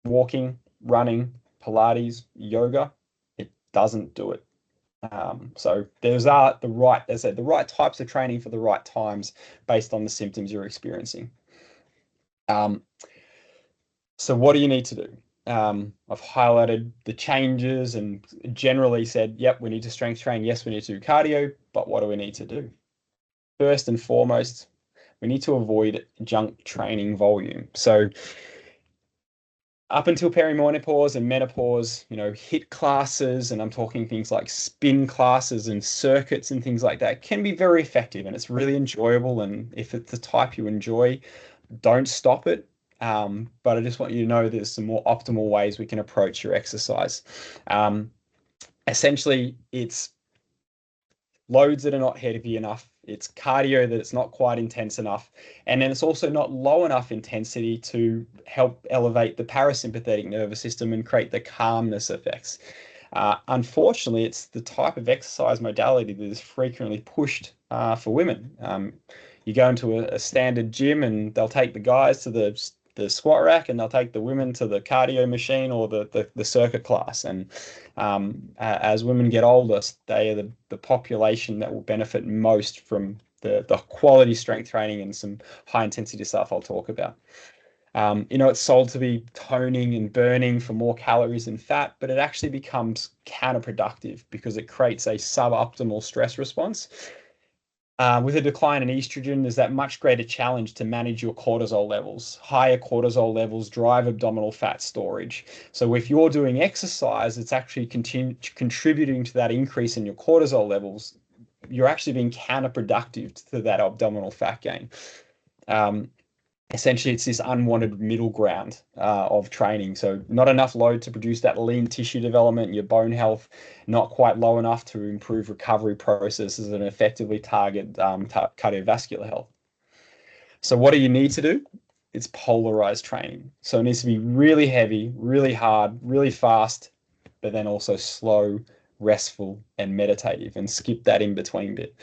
walking, running, Pilates, yoga, it doesn't do it. So there's the right types of training for the right times based on the symptoms you're experiencing. So what do you need to do? I've highlighted the changes and generally said, yep, we need to strength train. Yes, we need to do cardio, but what do we need to do? First and foremost, we need to avoid junk training volume. So up until perimenopause and menopause, HIIT classes, and I'm talking things like spin classes and circuits and things like that, can be very effective and it's really enjoyable. And if it's the type you enjoy, don't stop it. But I just want you to know there's some more optimal ways we can approach your exercise. Essentially, it's loads that are not heavy enough. It's cardio that it's not quite intense enough. And then it's also not low enough intensity to help elevate the parasympathetic nervous system and create the calmness effects. Unfortunately, it's the type of exercise modality that is frequently pushed for women. You go into a standard gym and they'll take the guys to the squat rack and they'll take the women to the cardio machine or the circuit class. And as women get older, they are the population that will benefit most from the quality strength training and some high intensity stuff I'll talk about. It's sold to be toning and burning for more calories and fat, but it actually becomes counterproductive because it creates a suboptimal stress response. With a decline in estrogen, there's that much greater challenge to manage your cortisol levels. Higher cortisol levels drive abdominal fat storage. So if you're doing exercise, it's actually contributing to that increase in your cortisol levels. You're actually being counterproductive to that abdominal fat gain. Essentially, it's this unwanted middle ground of training. So not enough load to produce that lean tissue development, your bone health, not quite low enough to improve recovery processes and effectively target cardiovascular health. So what do you need to do? It's polarized training. So it needs to be really heavy, really hard, really fast, but then also slow, restful, and meditative, and skip that in between bit.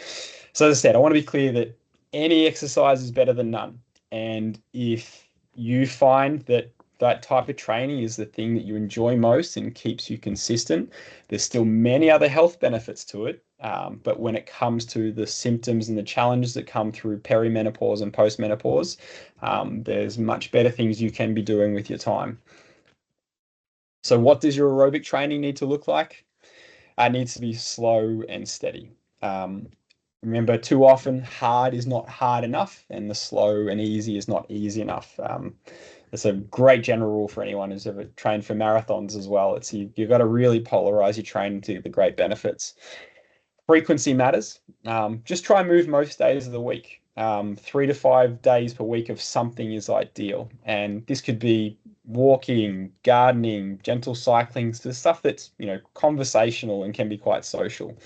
So as I said, I want to be clear that any exercise is better than none. And if you find that that type of training is the thing that you enjoy most and keeps you consistent, there's still many other health benefits to it. But when it comes to the symptoms and the challenges that come through perimenopause and postmenopause, there's much better things you can be doing with your time. So what does your aerobic training need to look like? It needs to be slow and steady. Remember, too often hard is not hard enough, and the slow and easy is not easy enough. It's a great general rule for anyone who's ever trained for marathons as well. It's you've got to really polarize your training to the great benefits. Frequency matters. Just try and move most days of the week. 3 to 5 days per week of something is ideal. And this could be walking, gardening, gentle cycling, so stuff that's, conversational and can be quite social.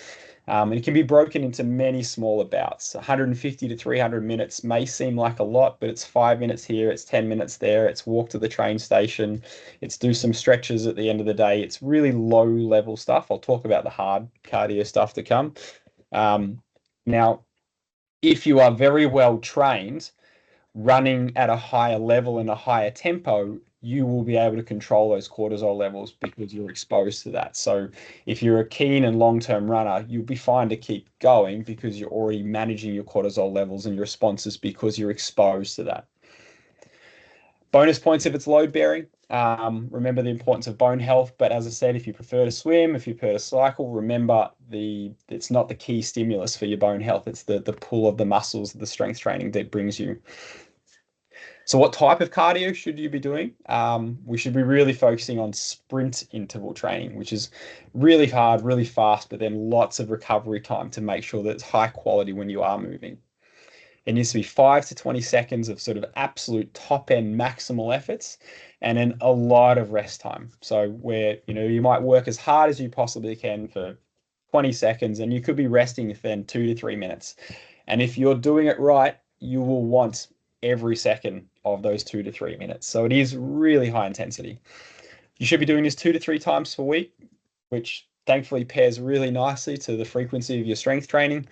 And it can be broken into many smaller bouts. 150 to 300 minutes may seem like a lot, but it's 5 minutes here, it's 10 minutes there, it's walk to the train station, it's do some stretches at the end of the day. It's really low level stuff. I'll talk about the hard cardio stuff to come. Now, if you are very well trained, running at a higher level and a higher tempo, you will be able to control those cortisol levels because you're exposed to that. So if you're a keen and long-term runner, you'll be fine to keep going because you're already managing your cortisol levels and your responses because you're exposed to that. Bonus points if it's load bearing. Remember the importance of bone health. But as I said, if you prefer to swim, if you prefer to cycle, remember it's not the key stimulus for your bone health. It's the pull of the muscles, the strength training that brings you. So what type of cardio should you be doing? We should be really focusing on sprint interval training, which is really hard, really fast, but then lots of recovery time to make sure that it's high quality when you are moving. It needs to be 5 to 20 seconds of sort of absolute top end maximal efforts and then a lot of rest time. So where, you might work as hard as you possibly can for 20 seconds and you could be resting within 2 to 3 minutes. And if you're doing it right, you will want every second of those 2 to 3 minutes. So it is really high intensity. You should be doing this 2 to 3 times per week, which thankfully pairs really nicely to the frequency of your strength training.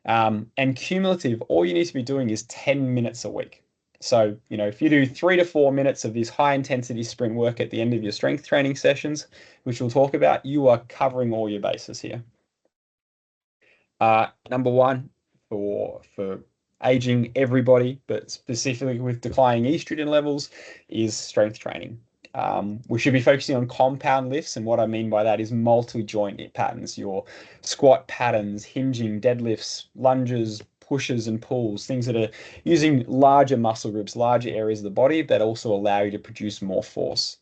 And cumulative, all you need to be doing is 10 minutes a week. So, if you do 3 to 4 minutes of this high intensity sprint work at the end of your strength training sessions, which we'll talk about, you are covering all your bases here. Number one, for aging everybody, but specifically with declining estrogen levels, is strength training. We should be focusing on compound lifts, and what I mean by that is multi-joint patterns, your squat patterns, hinging, deadlifts, lunges, pushes and pulls, things that are using larger muscle groups, larger areas of the body that also allow you to produce more force.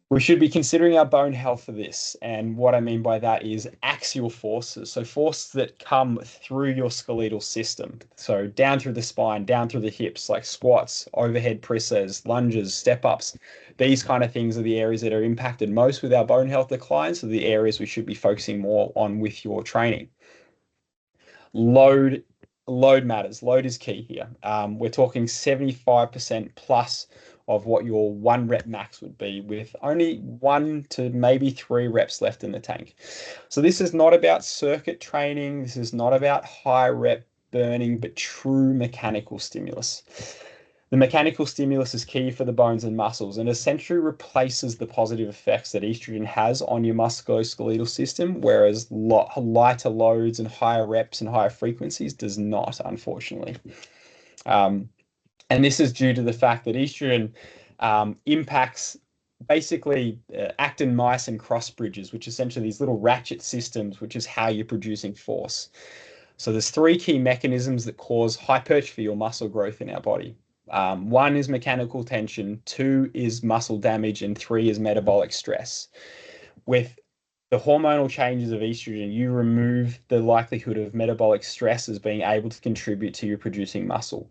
We should be considering our bone health for this. And what I mean by that is axial forces. So forces that come through your skeletal system. So down through the spine, down through the hips, like squats, overhead presses, lunges, step-ups. These kind of things are the areas that are impacted most with our bone health decline. So the areas we should be focusing more on with your training. Load matters. Load is key here. We're talking 75% plus of what your 1 rep max would be, with only 1 to maybe 3 reps left in the tank. So this is not about circuit training. This is not about high rep burning, but true mechanical stimulus. The mechanical stimulus is key for the bones and muscles and essentially replaces the positive effects that estrogen has on your musculoskeletal system, whereas lighter loads and higher reps and higher frequencies does not, unfortunately. And this is due to the fact that estrogen impacts basically actin, myosin cross bridges, which are essentially these little ratchet systems, which is how you're producing force. So there's 3 key mechanisms that cause hypertrophy or muscle growth in our body. 1 is mechanical tension, 2 is muscle damage, and 3 is metabolic stress. With the hormonal changes of estrogen, you remove the likelihood of metabolic stress as being able to contribute to you producing muscle.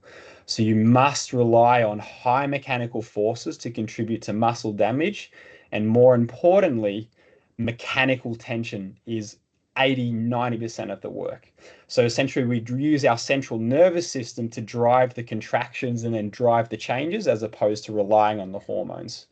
So you must rely on high mechanical forces to contribute to muscle damage. And more importantly, mechanical tension is 80-90% of the work. So essentially we use our central nervous system to drive the contractions and then drive the changes as opposed to relying on the hormones.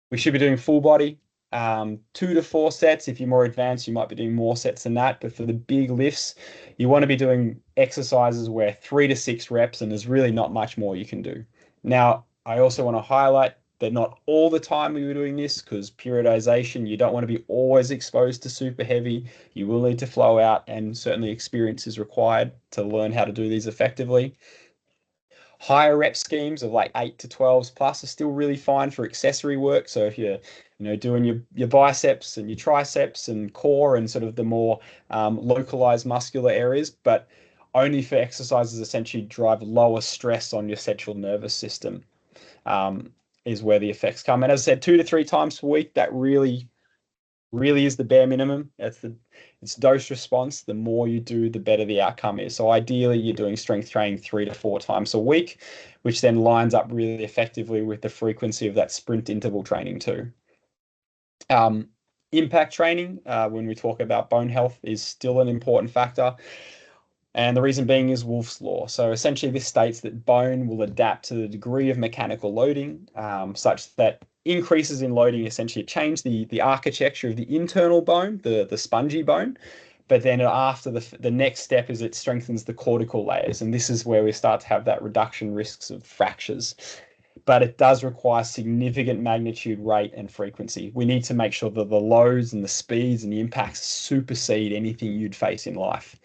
We should be doing full body. 2 to 4 sets. If you're more advanced, you might be doing more sets than that. But for the big lifts, you want to be doing exercises where 3 to 6 reps, and there's really not much more you can do. Now, I also want to highlight that not all the time we were doing this, because periodization, you don't want to be always exposed to super heavy. You will need to flow out, and certainly experience is required to learn how to do these effectively. Higher rep schemes of like 8 to 12s plus are still really fine for accessory work. So if you're doing your biceps and your triceps and core and sort of the more localized muscular areas, but only for exercises essentially drive lower stress on your central nervous system, is where the effects come. And as I said, 2 to 3 times per week, that really is the bare minimum. It's dose response. The more you do, the better the outcome is. So ideally, you're doing strength training 3 to 4 times a week, which then lines up really effectively with the frequency of that sprint interval training too. Impact training, when we talk about bone health, is still an important factor. And the reason being is Wolff's law. So essentially, this states that bone will adapt to the degree of mechanical loading, such that increases in loading essentially change the architecture of the internal bone, the spongy bone. But then after the next step is it strengthens the cortical layers. And this is where we start to have that reduction risks of fractures. But it does require significant magnitude, rate, and frequency. We need to make sure that the loads and the speeds and the impacts supersede anything you'd face in life.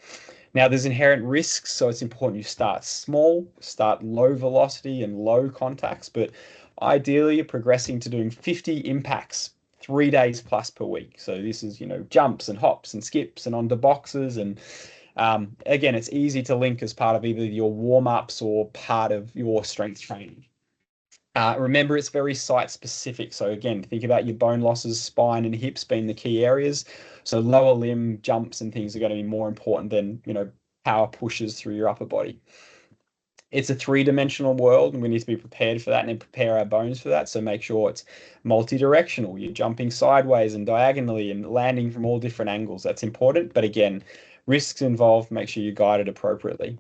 Now, there's inherent risks, so it's important you start small, start low velocity and low contacts, but ideally you're progressing to doing 50 impacts 3 days plus per week. So this is, jumps and hops and skips and onto boxes. And again, it's easy to link as part of either your warm-ups or part of your strength training. Remember, it's very site specific. So again, think about your bone losses, spine and hips being the key areas. So lower limb jumps and things are going to be more important than, power pushes through your upper body. It's a 3-dimensional world, and we need to be prepared for that and prepare our bones for that. So make sure it's multi-directional. You're jumping sideways and diagonally and landing from all different angles. That's important. But again, risks involved, make sure you guide it appropriately.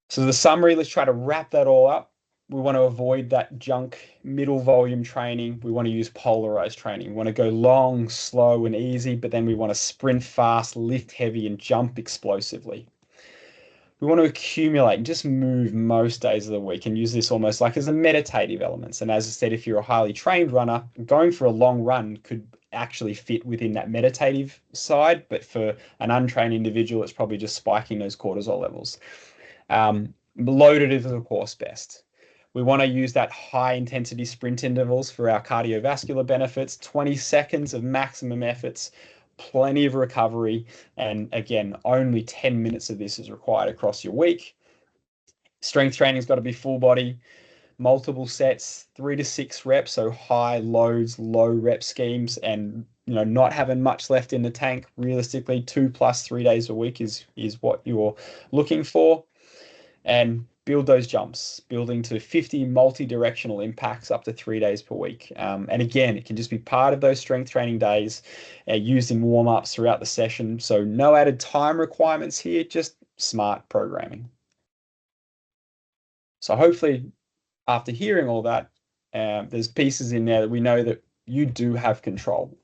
So the summary, let's try to wrap that all up. We want to avoid that junk middle volume training. We want to use polarized training. We want to go long, slow, and easy, but then we want to sprint fast, lift heavy, and jump explosively. We want to accumulate and just move most days of the week and use this almost like as a meditative element. And as I said, if you're a highly trained runner, going for a long run could actually fit within that meditative side, but for an untrained individual, it's probably just spiking those cortisol levels. Loaded is, of course, best. We want to use that high intensity sprint intervals for our cardiovascular benefits, 20 seconds of maximum efforts, plenty of recovery. And again, only 10 minutes of this is required across your week. Strength training has got to be full body, multiple sets, 3 to 6 reps. So high loads, low rep schemes, and not having much left in the tank. Realistically, 2 plus 3 days a week is what you're looking for. And build those jumps, building to 50 multi-directional impacts up to 3 days per week. And again, it can just be part of those strength training days, used in warm-ups throughout the session. So no added time requirements here, just smart programming. So hopefully after hearing all that, there's pieces in there that we know that you do have control.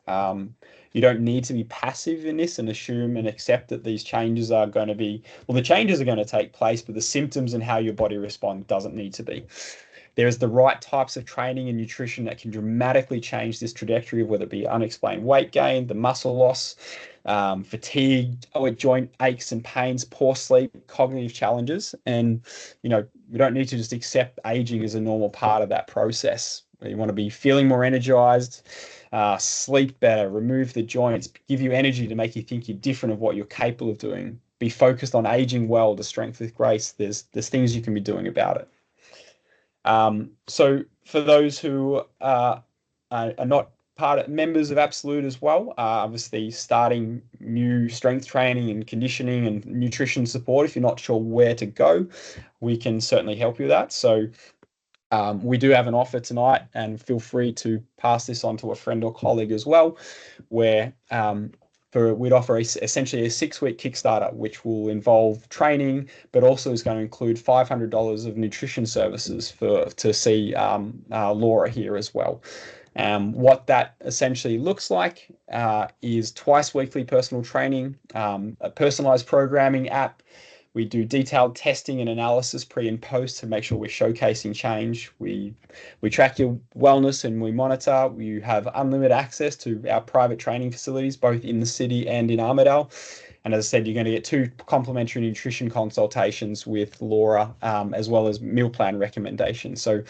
You don't need to be passive in this and assume and accept that these changes are going to be, the changes are going to take place, but the symptoms and how your body responds doesn't need to be. There's the right types of training and nutrition that can dramatically change this trajectory of whether it be unexplained weight gain, the muscle loss, fatigue, joint aches and pains, poor sleep, cognitive challenges. And, we don't need to just accept aging as a normal part of that process. You want to be feeling more energized, sleep better, remove the joints, give you energy to make you think you're different of what you're capable of doing. Be focused on aging well to strength with grace. There's things you can be doing about it. So for those who are not members of Absolute as well, obviously starting new strength training and conditioning and nutrition support, if you're not sure where to go, we can certainly help you with that. So we do have an offer tonight, and feel free to pass this on to a friend or colleague as well, where we'd offer essentially a 6-week Kickstarter, which will involve training, but also is going to include $500 of nutrition services to see Laura here as well. What that essentially looks like is twice weekly personal training, a personalized programming app. We do detailed testing and analysis pre and post to make sure we're showcasing change. We track your wellness and we monitor. You have unlimited access to our private training facilities, both in the city and in Armidale. And as I said, you're going to get 2 complimentary nutrition consultations with Laura, as well as meal plan recommendations. So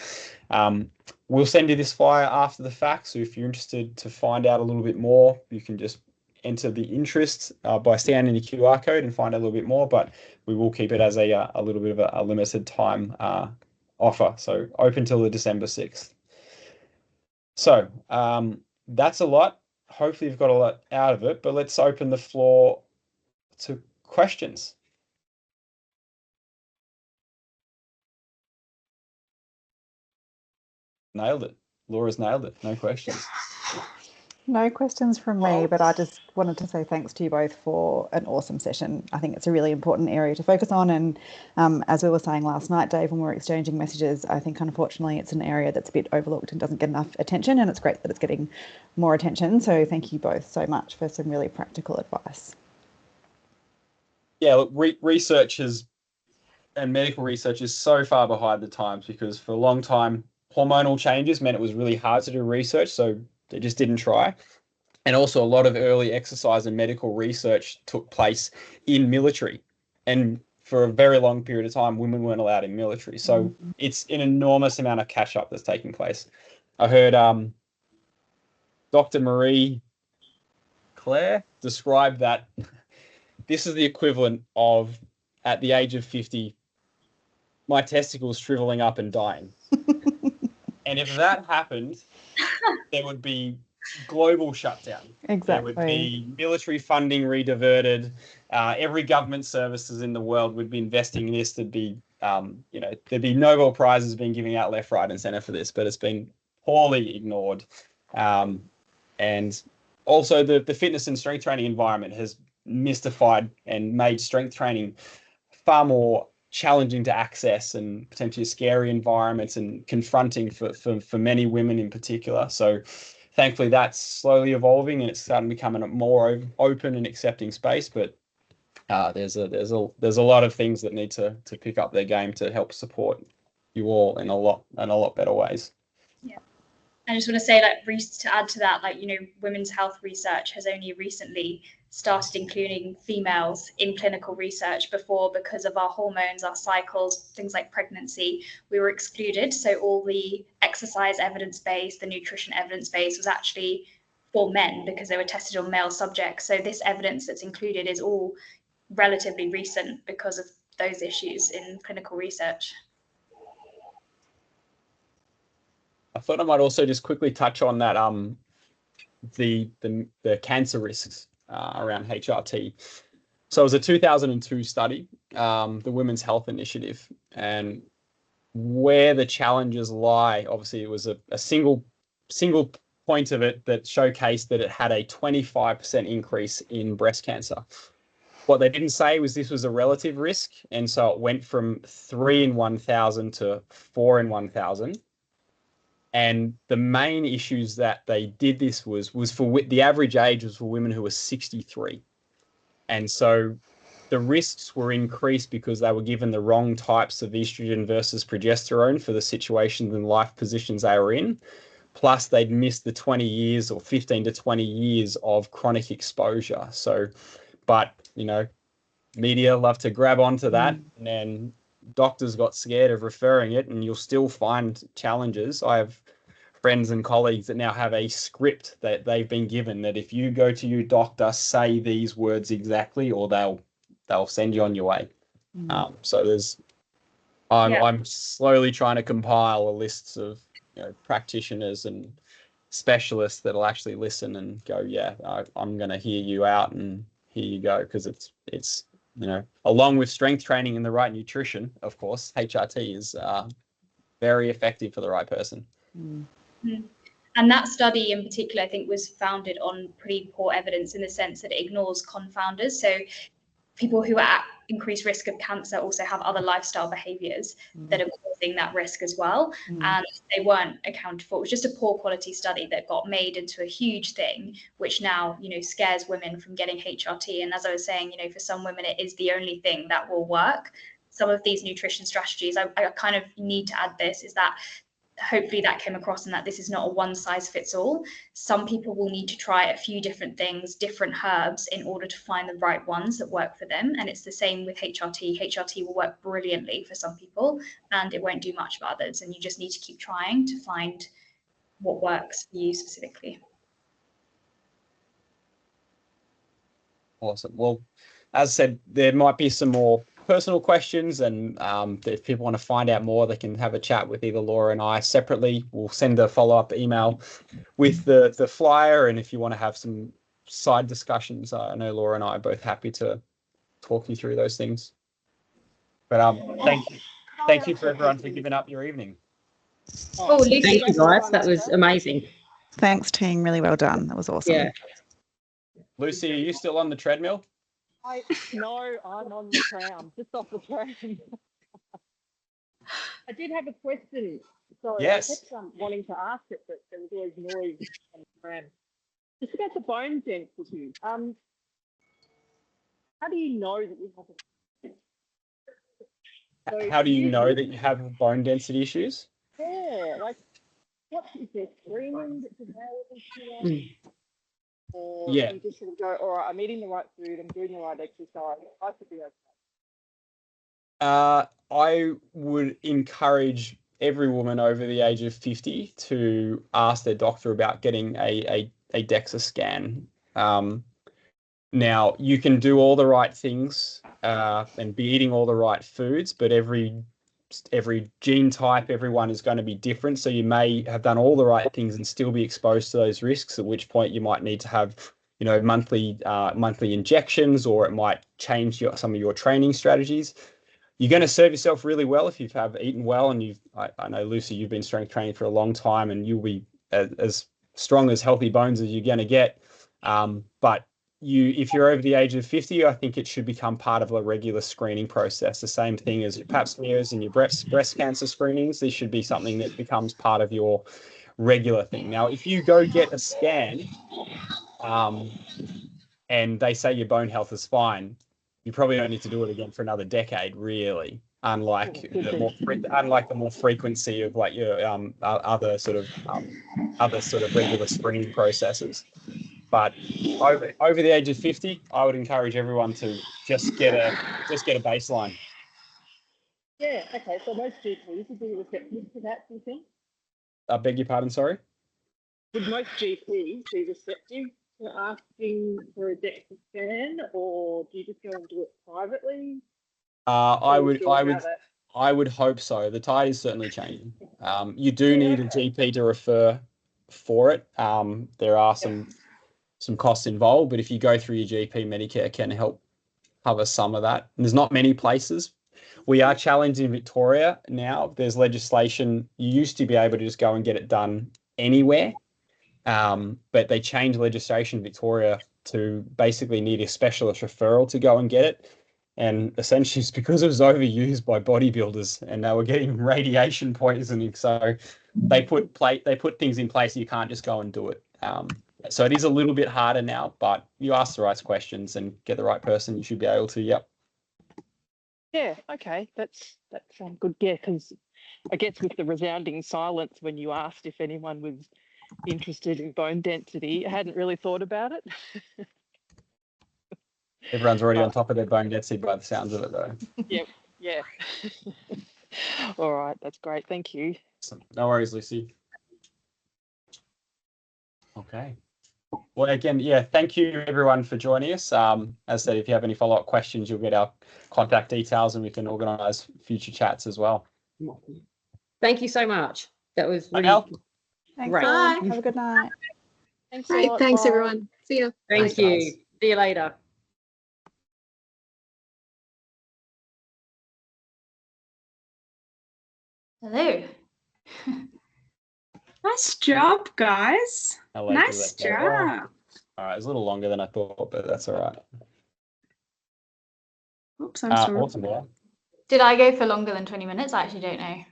we'll send you this flyer after the fact. So if you're interested to find out a little bit more, you can just enter the interest by scanning the QR code and find out a little bit more. But we will keep it as a little bit of a limited time offer. So open till the December 6th. So that's a lot. Hopefully you've got a lot out of it, but let's open the floor to questions. Nailed it. Laura's nailed it. No questions. No questions from me, but I just wanted to say thanks to you both for an awesome session. I think it's a really important area to focus on. And as we were saying last night, Dave, when we were exchanging messages, I think unfortunately it's an area that's a bit overlooked and doesn't get enough attention. And it's great that it's getting more attention. So thank you both so much for some really practical advice. Yeah, look, research and medical research is so far behind the times, because for a long time, hormonal changes meant it was really hard to do research. So they just didn't try. And also a lot of early exercise and medical research took place in military. And for a very long period of time, women weren't allowed in military. So it's an enormous amount of catch up that's taking place. I heard Dr. Marie Claire describe that this is the equivalent of, at the age of 50, my testicles shriveling up and dying. And if that happened, there would be global shutdown. Exactly. There would be military funding rediverted. Every government services in the world would be investing in this. There'd be, there'd be Nobel Prizes being given out left, right, and centre for this, but it's been poorly ignored. And also the fitness and strength training environment has mystified and made strength training far more challenging to access and potentially scary environments and confronting for many women in particular. So thankfully that's slowly evolving and it's starting to become a more open and accepting space. But there's a lot of things that need to pick up their game to help support you all in a lot better ways. Yeah. I just want to say, to add to that, women's health research has only recently started including females in clinical research. Before, because of our hormones, our cycles, things like pregnancy, we were excluded. So all the exercise evidence-based, the nutrition evidence-based was actually for men because they were tested on male subjects. So this evidence that's included is all relatively recent because of those issues in clinical research. I thought I might also just quickly touch on that the cancer risks around HRT. So it was a 2002 study, the Women's Health Initiative, and where the challenges lie, obviously it was a single point of it that showcased that it had a 25% increase in breast cancer. What they didn't say was this was a relative risk, and so it went from 3 in 1,000 to 4 in 1,000. And the main issues that they did this was for the average age was for women who were 63. And so the risks were increased because they were given the wrong types of estrogen versus progesterone for the situations and life positions they were in. Plus they'd missed the 20 years or 15 to 20 years of chronic exposure. So, but, media love to grab onto that and doctors got scared of referring it, and you'll still find challenges. I have friends and colleagues that now have a script that they've been given that if you go to your doctor, say these words exactly, or they'll send you on your way. So I'm slowly trying to compile a list of practitioners and specialists that'll actually listen and go, I'm going to hear you out and here you go, because it's along with strength training and the right nutrition, of course, HRT is very effective for the right person. And that study in particular, I think, was founded on pretty poor evidence in the sense that it ignores confounders. So people who are at increased risk of cancer also have other lifestyle behaviors that are causing that risk as well. And they weren't accounted for. It was just a poor quality study that got made into a huge thing, which now, scares women from getting HRT. And as I was saying, for some women, it is the only thing that will work. Some of these nutrition strategies, I kind of need to add this, is that hopefully that came across, and that this is not a one size fits all. Some people will need to try a few different things, different herbs, in order to find the right ones that work for them. And it's the same with HRT. HRT will work brilliantly for some people and it won't do much for others. And you just need to keep trying to find what works for you specifically. Awesome. Well, as I said, there might be some more personal questions, and if people want to find out more, they can have a chat with either Laura and I separately. We'll send a follow-up email with the flyer, and if you want to have some side discussions, I know Laura and I are both happy to talk you through those things. But thank you for everyone for giving up your evening. Oh, Lucy, thank you guys, that was amazing. Thanks, team. Really well done. That was awesome. Yeah. Lucy, are you still on the treadmill? No, I'm on the tram, just off the tram. I did have a question. Sorry, Yes. I kept wanting to ask it, but there was always noise on the tram. Just about the bone density. How do you know that you have How do you know that you have bone density issues? Yeah, like, what is there screening that's available to us? Or Yeah. you just sort of go, all right, I'm eating the right food, I'm doing the right exercise, I should be okay. I would encourage every woman over the age of 50 to ask their doctor about getting a DEXA scan. Now, you can do all the right things and be eating all the right foods, but every gene type, everyone is going to be different. So you may have done all the right things and still be exposed to those risks, at which point you might need to have, monthly injections, or it might change some of your training strategies. You're going to serve yourself really well if you have eaten well, and I know, Lucy, you've been strength training for a long time, and you'll be as strong as healthy bones as you're going to get. But if you're over the age of 50, I think it should become part of a regular screening process. The same thing as your pap smears and your breast cancer screenings. This should be something that becomes part of your regular thing. Now, if you go get a scan and they say your bone health is fine, you probably don't need to do it again for another decade, really. Unlike the more frequency of like your other sort of regular screening processes. But over the age of 50, I would encourage everyone to just get a baseline. Yeah, okay, so most GPs would be receptive to that, do you think? I beg your pardon, sorry? Would most GPs be receptive to asking for a DEXA scan, or do you just go and do it privately? I would hope so. The tide is certainly changing. You do need a GP to refer for it. There are some costs involved, but if you go through your GP, Medicare can help cover some of that. And there's not many places. We are challenged in Victoria now. There's legislation. You used to be able to just go and get it done anywhere, but they changed legislation in Victoria to basically need a specialist referral to go and get it. And essentially it's because it was overused by bodybuilders and they were getting radiation poisoning. So they put things in place. You can't just go and do it. So it is a little bit harder now, but you ask the right questions and get the right person, you should be able to. Yep. Yeah, okay, that's good. Yeah, because I guess with the resounding silence when you asked if anyone was interested in bone density, I hadn't really thought about it. Everyone's already on top of their bone density by the sounds of it, though. Yep, yeah. All right, that's great. Thank you. No worries, Lucy. Okay. Well, again, yeah, thank you everyone for joining us. As I said, if you have any follow-up questions, you'll get our contact details and we can organise future chats as well. Thank you so much. That was really Thanks, great. all. Have a good night. Thanks, Great. Thanks, everyone. See ya. Thank you. Guys. See you later. Hello. Nice job, guys. How late Nice did that go? job. All right, it's a little longer than I thought, but that's all right. Oops, I'm sorry. Awesome, Laura. Did I go for longer than 20 minutes? I actually don't know.